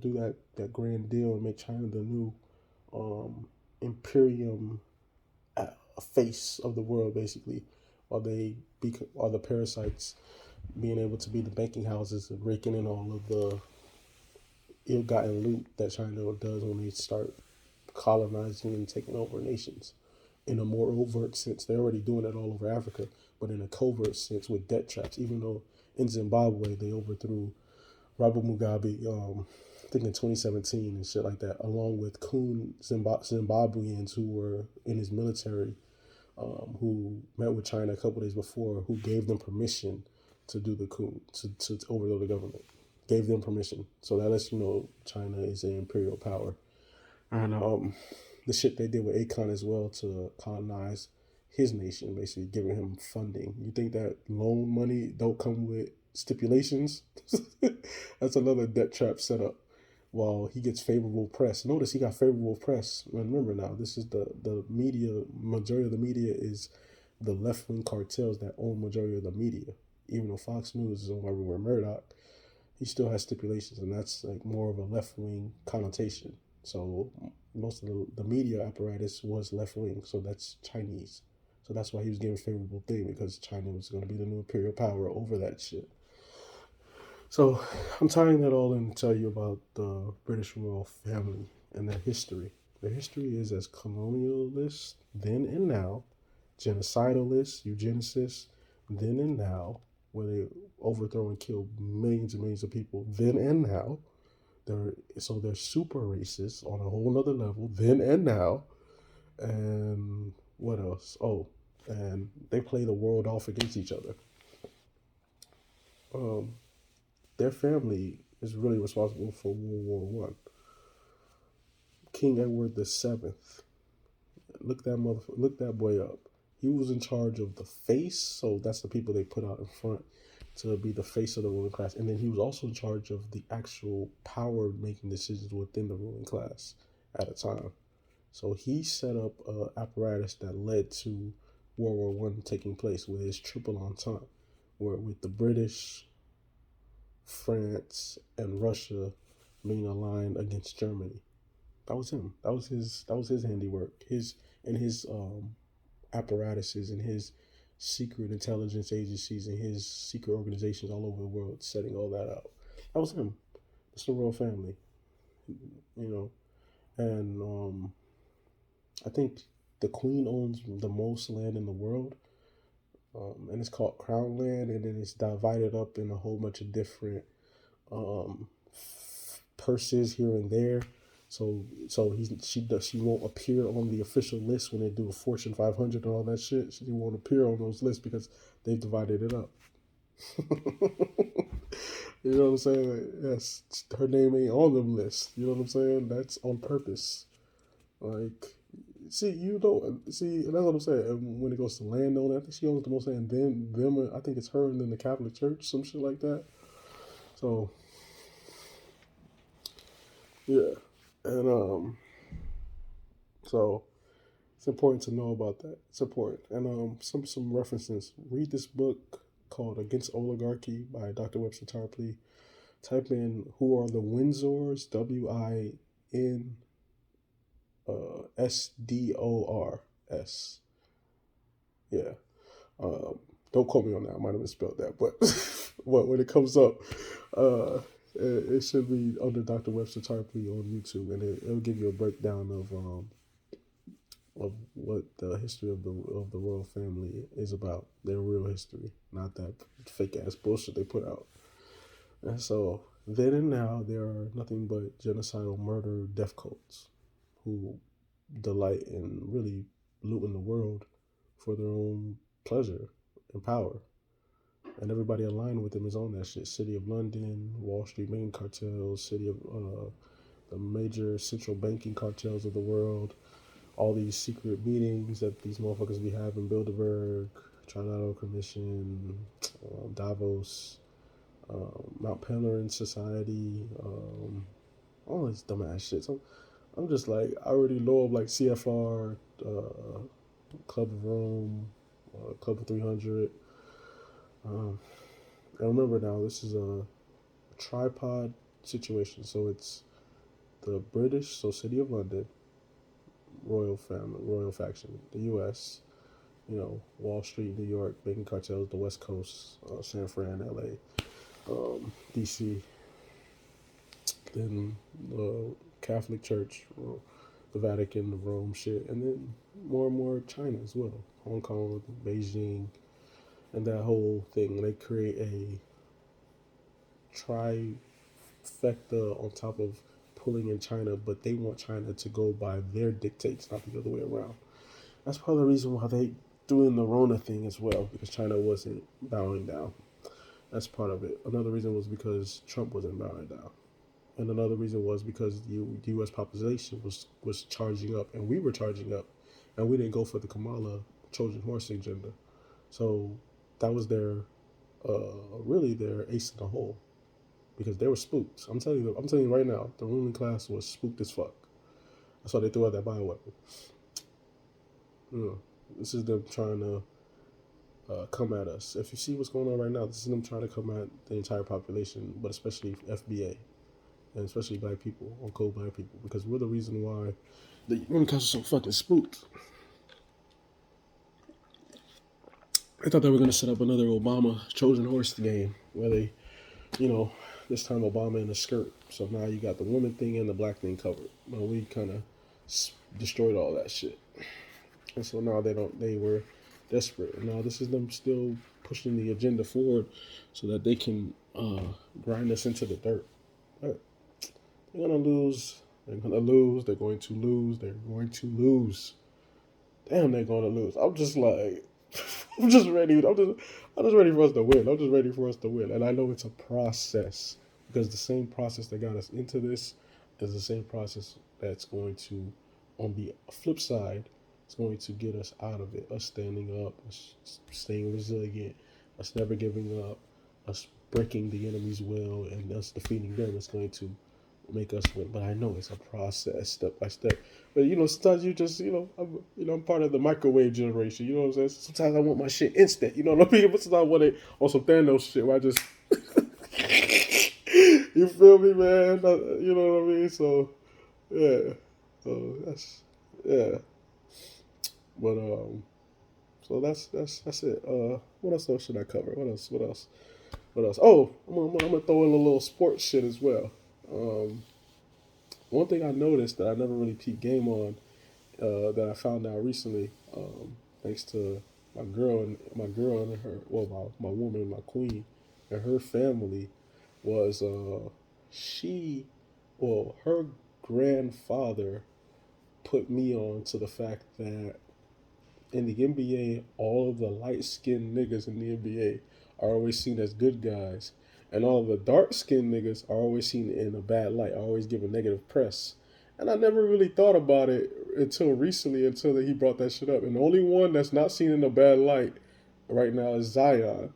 do that grand deal and make China the new imperium face of the world, basically, while the parasites being able to be the banking houses and raking in all of the ill-gotten loot that China does when they start colonizing and taking over nations. In a more overt sense, they're already doing that all over Africa, but in a covert sense with debt traps. Even though in Zimbabwe they overthrew Robert Mugabe, I think in 2017 and shit like that, along with coon Zimbabweans who were in his military, who met with China a couple days before, who gave them permission to do the coup, to overthrow the government. Gave them permission. So that lets you know China is an imperial power. And the shit they did with Akon as well to colonize his nation, basically giving him funding. You think that loan money don't come with stipulations? That's another debt trap setup. While he gets favorable press. Notice he got favorable press. And remember now, this is the media, majority of the media is the left-wing cartels that own majority of the media. Even though Fox News is owned by Rupert Murdoch, he still has stipulations, and that's like more of a left-wing connotation. So most of the media apparatus was left-wing, so that's Chinese. So that's why he was getting a favorable thing, because China was going to be the new imperial power over that shit. So I'm tying that all in to tell you about the British royal family and their history. Their history is as colonialist then and now, genocidalist, eugenicist then and now, where they overthrow and kill millions and millions of people then and now. They're super racist on a whole nother level then and now. And what else? Oh, and they play the world off against each other. Um, their family is really responsible for World War I. King Edward VII. Look that boy up. He was in charge of the face, so that's the people they put out in front to be the face of the ruling class. And then he was also in charge of the actual power making decisions within the ruling class at a time. So he set up an apparatus that led to World War I taking place with his triple entente, where with the British, France, and Russia being aligned against Germany. That was him. That was his handiwork. His apparatuses and his secret intelligence agencies and his secret organizations all over the world setting all that out. That was him. It's the royal family, you know. And I think the queen owns the most land in the world, and it's called crown land, and then it's divided up in a whole bunch of different um, purses here and there. She won't appear on the official list when they do a Fortune 500 and all that shit. She won't appear on those lists because they've divided it up. You know what I'm saying? Like, yes, her name ain't on them lists. You know what I'm saying? That's on purpose. Like, see, that's what I'm saying. And when it goes to landowner, I think she owns the most land. Then them, I think it's her, and then the Catholic Church, some shit like that. So yeah, and so it's important to know about that. It's important, and some references. Read this book called Against Oligarchy by Dr. Webster Tarpley. Type in who are the Windsors, WINSDORS. Yeah. Don't quote me on that. I might have misspelled that, but when it comes up, uh, it should be under Dr. Webster Tarpley on YouTube, and it'll give you a breakdown of what the history of the royal family is about. Their real history, not that fake ass bullshit they put out. And so then and now, there are nothing but genocidal murder death cults who delight in really looting the world for their own pleasure and power. And everybody aligned with them is on that shit. City of London, Wall Street banking cartels, city of the major central banking cartels of the world, all these secret meetings that these motherfuckers be having, Bilderberg, Trilateral Commission, Davos, Mount Pelerin Society, all this dumbass shit. So I'm just like, I already know of like CFR, Club of Rome, Club of 300. And remember now, this is a tripod situation. So it's the British, so City of London, royal family, royal faction, the U.S., Wall Street, New York, banking cartels, the West Coast, San Fran, L.A., D.C., then the Catholic Church, the Vatican, the Rome shit, and then more and more China as well, Hong Kong, Beijing, and that whole thing. They create a trifecta on top of pulling in China, but they want China to go by their dictates, not the other way around. That's part of the reason why they doing the Rona thing as well, because China wasn't bowing down. That's part of it. Another reason was because Trump wasn't bowing down. And another reason was because the U.S. population was charging up, and we were charging up, and we didn't go for the Kamala Trojan horse agenda. So that was really their ace in the hole, because they were spooked. I'm telling you right now, the ruling class was spooked as fuck. That's why they threw out that bioweapon. This is them trying to come at us. If you see what's going on right now, this is them trying to come at the entire population, but especially FBA. And especially black people, or cold black people, because we're the reason why the ruling class is so fucking spooked. I thought they were going to set up another Obama Trojan horse game where they, this time Obama in a skirt. So now you got the woman thing and the black thing covered. Well, we kind of destroyed all that shit. And so now they were desperate. And now this is them still pushing the agenda forward so that they can grind us into the dirt. But they're going to lose. They're going to lose. They're going to lose. They're going to lose. Damn, they're going to lose. I'm just like, I'm just ready for us to win. I'm just ready for us to win. And I know it's a process, because the same process that got us into this is the same process that's going to, on the flip side, it's going to get us out of it. Us standing up, us staying resilient, us never giving up, us breaking the enemy's will, and us defeating them is going to make us win. But I know it's a process, step by step. But sometimes you just, I'm part of the microwave generation. You know what I'm saying? Sometimes I want my shit instant. You know what I mean? But sometimes I want it on some Thanos shit where I just, you feel me, man? You know what I mean? So yeah, so that's yeah. But So that's it. What else should I cover? What else? Oh, I'm gonna throw in a little sports shit as well. Um, One thing I noticed that I never really peeped game on, that I found out recently, thanks to my girl and her, well, my woman, my queen, and her family, was she, well, her grandfather put me on to the fact that in the NBA, all of the light skinned niggas in the NBA are always seen as good guys, and all of the dark skinned niggas are always seen in a bad light, are always given negative press. And I never really thought about it until recently, until he brought that shit up. And the only one that's not seen in a bad light right now is Zion.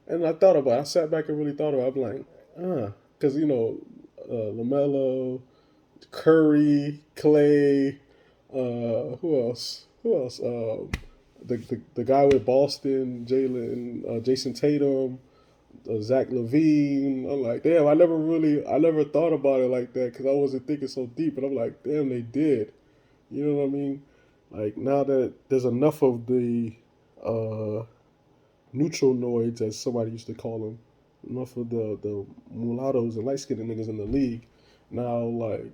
And I thought about it. I sat back and really thought about it. I'm like, because, LaMelo, Curry, Clay, who else? Who else? The guy with Boston, Jason Tatum, Zach Levine. I'm like, damn, I never thought about it like that because I wasn't thinking so deep. But I'm like, damn, they did. You know what I mean? Like now that there's enough of the uh, neutral noids, as somebody used to call them, enough of the mulattoes and light skinned niggas in the league. Now, like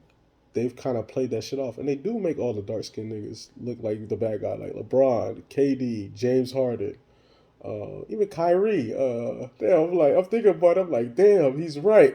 they've kind of played that shit off, and they do make all the dark skinned niggas look like the bad guy, like LeBron, KD, James Harden, even Kyrie. Damn, I'm thinking about it. I'm like, damn, he's right.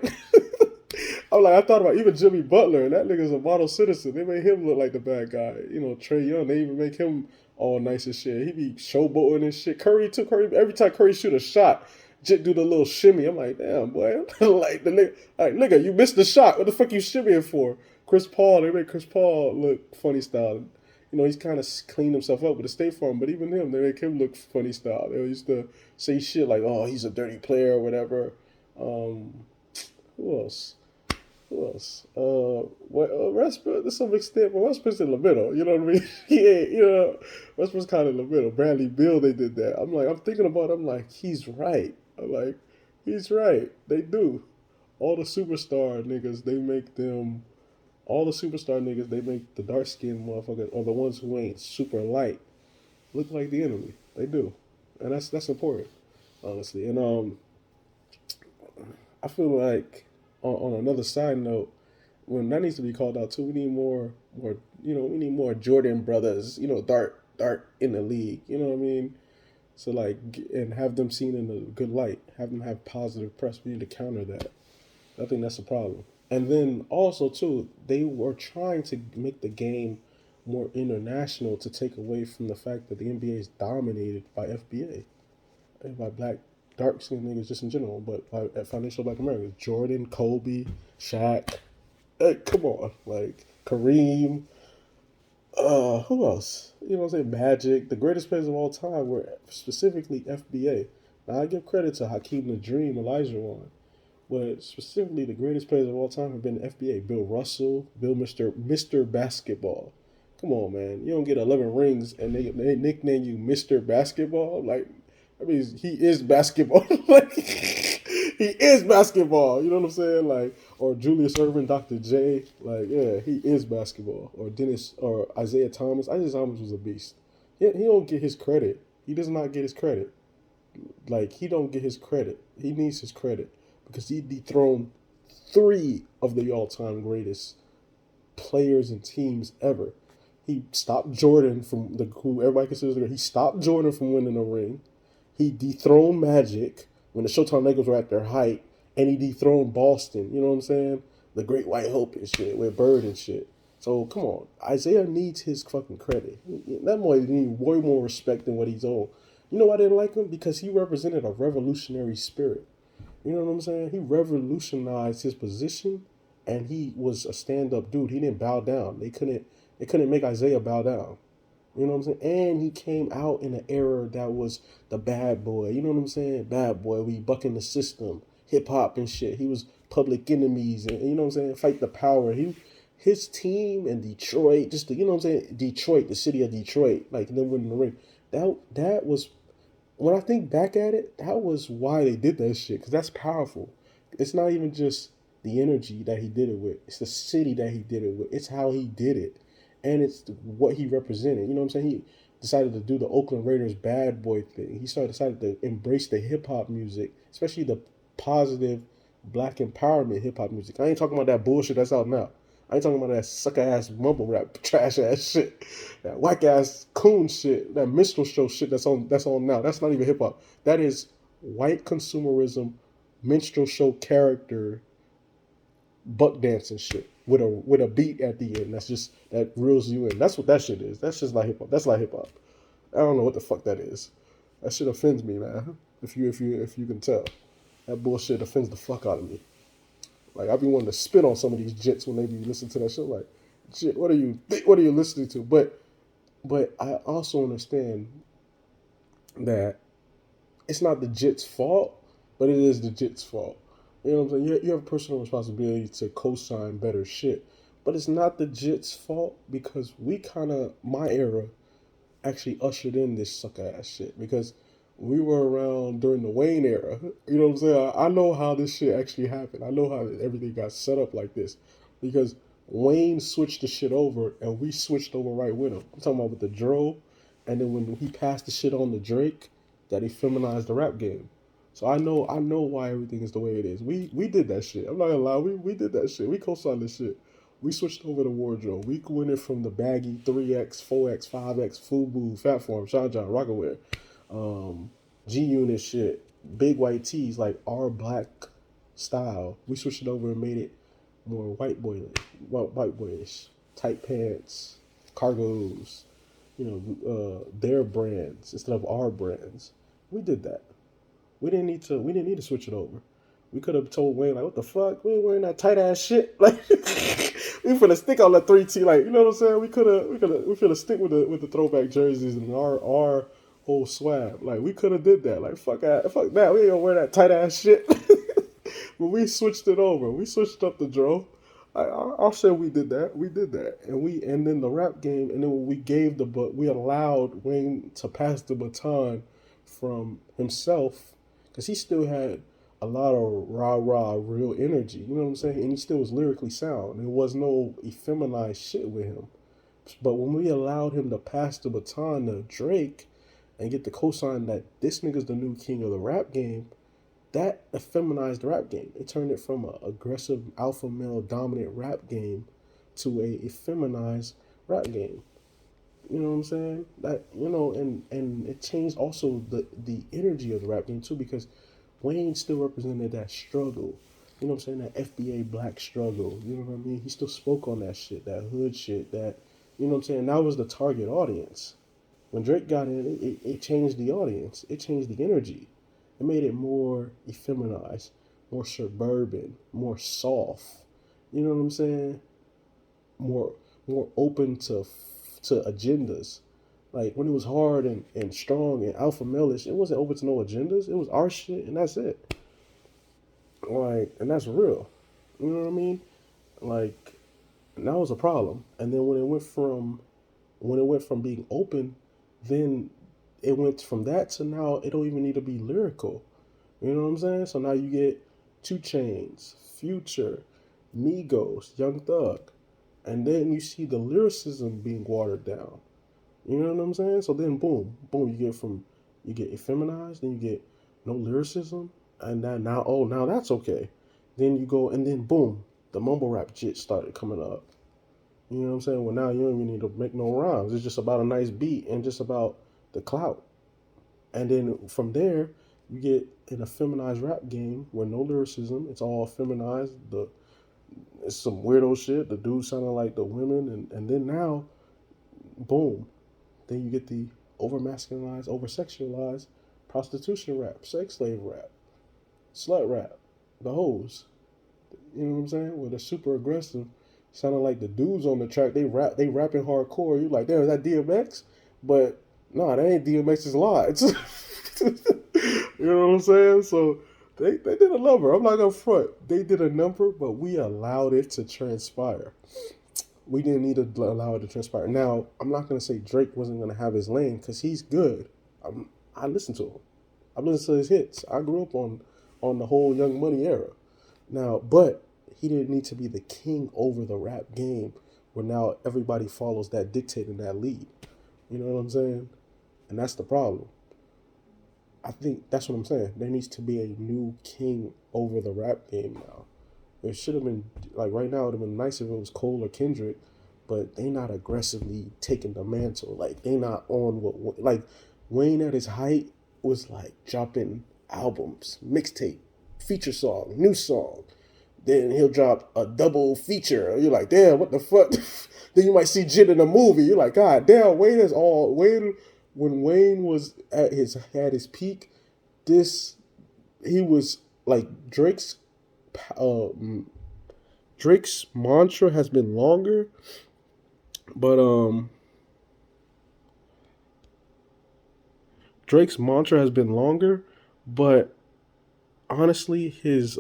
I'm like, I thought about even Jimmy Butler, and that nigga's a model citizen. They made him look like the bad guy. You know, Trey Young, they even make him all nice and shit. He be showboating and shit. Curry too. Curry, every time Curry shoot a shot, Jit do the little shimmy. I'm like, damn, boy. Like the nigga, like nigga, you missed the shot. What the fuck you shimmying for? Chris Paul, they make Chris Paul look funny style. You know, he's kind of cleaned himself up with the State Farm, but even him, they make him look funny style. They used to say shit like, "Oh, he's a dirty player" or whatever. Who else? Who else? Westbrook to some extent, but Westbrook's in the middle. You know what I mean? He ain't, Westbrook's kind of in the middle. Bradley Beal, they did that. I'm thinking about it, I'm like, he's right. I'm like, he's right. They do. All the superstar niggas, all the superstar niggas, they make the dark skinned motherfuckers, or the ones who ain't super light, look like the enemy. They do. And that's important, honestly. And I feel like on another side note, when that needs to be called out too, we need more, we need more Jordan brothers, dark in the league. You know what I mean? So like, and have them seen in a good light, have them have positive press. We need to counter that. I think that's a problem. And then also too, they were trying to make the game more international to take away from the fact that the NBA is dominated by FBA and by black dark skinned niggas just in general, but by financial black Americans. Jordan, Kobe, Shaq. Hey, come on, like Kareem. Who else? You know what I'm saying? Magic. The greatest players of all time were specifically FBA. Now I give credit to Hakeem the Dream, Elijah, but specifically the greatest players of all time have been FBA. Bill Russell, Bill Mister Basketball. Come on, man. You don't get 11 rings and they nickname you Mister Basketball. Like, I mean, he is basketball. Like, he is basketball. You know what I'm saying? Like, or Julius Erving, Dr. J. Like, yeah, he is basketball. Or Dennis or Isaiah Thomas. Isaiah Thomas was a beast. He don't get his credit. He does not get his credit. Like, he don't get his credit. He needs his credit because he dethroned three of the all-time greatest players and teams ever. He stopped Jordan from who everybody considers the great. He stopped Jordan from winning a ring. He dethroned Magic when the Showtime Lakers were at their height, and he dethroned Boston. You know what I'm saying? The Great White Hope and shit with Bird and shit. So come on, Isaiah needs his fucking credit. That boy needs way more respect than what he's owed. You know why I didn't like him? Because he represented a revolutionary spirit. You know what I'm saying? He revolutionized his position, and he was a stand-up dude. He didn't bow down. They couldn't make Isaiah bow down. You know what I'm saying? And he came out in an era that was the bad boy. You know what I'm saying? Bad boy. We bucking the system, hip hop and shit. He was Public Enemies, and you know what I'm saying? Fight the power. His team in Detroit, just you know what I'm saying? Detroit, the city of Detroit, like them winning the ring. That was, when I think back at it, that was why they did that shit. Because that's powerful. It's not even just the energy that he did it with. It's the city that he did it with. It's how he did it, and it's what he represented. You know what I'm saying? decided to do the Oakland Raiders bad boy thing. He decided to embrace the hip hop music, especially the positive black empowerment hip hop music. I ain't talking about that bullshit that's out now. I ain't talking about that sucker ass mumble rap, trash ass shit, that whack ass coon shit, that minstrel show shit that's on now. That's not even hip hop. That is white consumerism, minstrel show character, buck dancing shit with a beat at the end. That's just that reels you in. That's what that shit is. That's just like hip hop. That's like hip hop. I don't know what the fuck that is. That shit offends me, man. If you can tell, that bullshit offends the fuck out of me. Like I be wanting to spit on some of these jits when they be listening to that shit. Like, shit, what are you listening to? But I also understand that it's not the jits' fault, but it is the jits' fault. You know what I'm saying? You have a personal responsibility to co-sign better shit, but it's not the jits' fault because we kind of my era actually ushered in this sucker ass shit because we were around during the Wayne era. You know what I'm saying? I know how this shit actually happened. I know how everything got set up like this because Wayne switched the shit over and we switched over right with him. I'm talking about with the Dro, and then when he passed the shit on to Drake, that he feminized the rap game. So I know why everything is the way it is. We did that shit. I'm not gonna lie, we did that shit. We co-signed this shit. We switched over the wardrobe. We went in from the baggy 3X, 4X, 5X, FUBU, Fat Form, Sean John, Rockaware, G Unit shit, big white tees, like our black style. We switched it over and made it more white boyish, tight pants, cargos, their brands instead of our brands. We did that. We didn't need to switch it over. We could have told Wayne like, what the fuck? We ain't wearing that tight ass shit. Like we finna stick on that 3T. Like, you know what I'm saying? We finna stick with the throwback jerseys and our whole swag. Like we could have did that. Like fuck that. We ain't gonna wear that tight ass shit. But we switched it over. We switched up the Dro. I'll say we did that. We did that, and then the rap game, and then when we allowed Wayne to pass the baton from himself because he still had a lot of rah rah real energy. You know what I'm saying? And he still was lyrically sound. There was no effeminized shit with him. But when we allowed him to pass the baton to Drake and get the cosign that this nigga's the new king of the rap game, that effeminized the rap game. It turned it from an aggressive alpha male dominant rap game to a effeminized rap game. You know what I'm saying? That and it changed also the energy of the rap game too because Wayne still represented that struggle. You know what I'm saying? That FBA black struggle. You know what I mean? He still spoke on that shit, that hood shit, that you know what I'm saying? That was the target audience. When Drake got in, it changed the audience. It changed the energy. It made it more effeminized, more suburban, more soft. You know what I'm saying? More more open to agendas. Like when it was hard and strong and alpha male-ish, it wasn't open to no agendas. It was our shit and that's it. Like, and that's real. You know what I mean? Like, and that was a problem. And then when it went from being open, then it went from that to now it don't even need to be lyrical. You know what I'm saying? So now you get 2 Chainz, Future, Migos, Young Thug, and then you see the lyricism being watered down. You know what I'm saying? So then boom, boom, you get effeminized, then you get no lyricism, and then now that's okay. Then you go and then boom, the mumble rap shit started coming up. You know what I'm saying? Well now you don't even need to make no rhymes. It's just about a nice beat and just about the clout. And then from there, you get in a feminized rap game where no lyricism, it's all feminized. It's some weirdo shit. The dudes sounding like the women, and then now, boom, then you get the over masculinized, over sexualized prostitution rap, sex slave rap, slut rap, the hoes. You know what I'm saying? Where they're super aggressive, sounding like the dudes on the track. They rapping hardcore. You like, damn, is that DMX? But no, that ain't DMX's lines. You know what I'm saying? So they did a number. I'm not gonna front. They did a number, but we allowed it to transpire. We didn't need to allow it to transpire. Now, I'm not gonna say Drake wasn't gonna have his lane because he's good. I listened to him. I listened to his hits. I grew up on the whole Young Money era. Now, but he didn't need to be the king over the rap game, where now everybody follows that dictate and that lead. You know what I'm saying? And that's the problem. I think that's what I'm saying. There needs to be a new king over the rap game now. It should have been like right now. It would have been nice if it was Cole or Kendrick, but they not aggressively taking the mantle. Like they not on what like Wayne at his height was like dropping albums, mixtape, feature song, new song. Then he'll drop a double feature. You're like, damn, what the fuck? Then you might see Jit in a movie. You're like, God damn, Wayne is all Wayne. When Wayne was at his peak, this he was like uh, Drake's mantra has been longer, but Drake's mantra has been longer, but honestly, his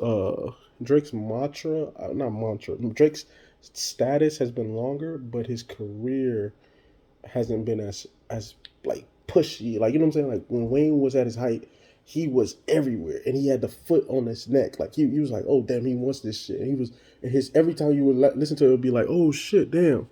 Drake's mantra, not mantra, Drake's status has been longer, but his career hasn't been as like pushy. Like you know what I'm saying? Like when Wayne was at his height, he was everywhere, and he had the foot on his neck. Like he was like, oh damn, he wants this shit. And he was and his every time you would listen to it, it would be like, oh shit, damn.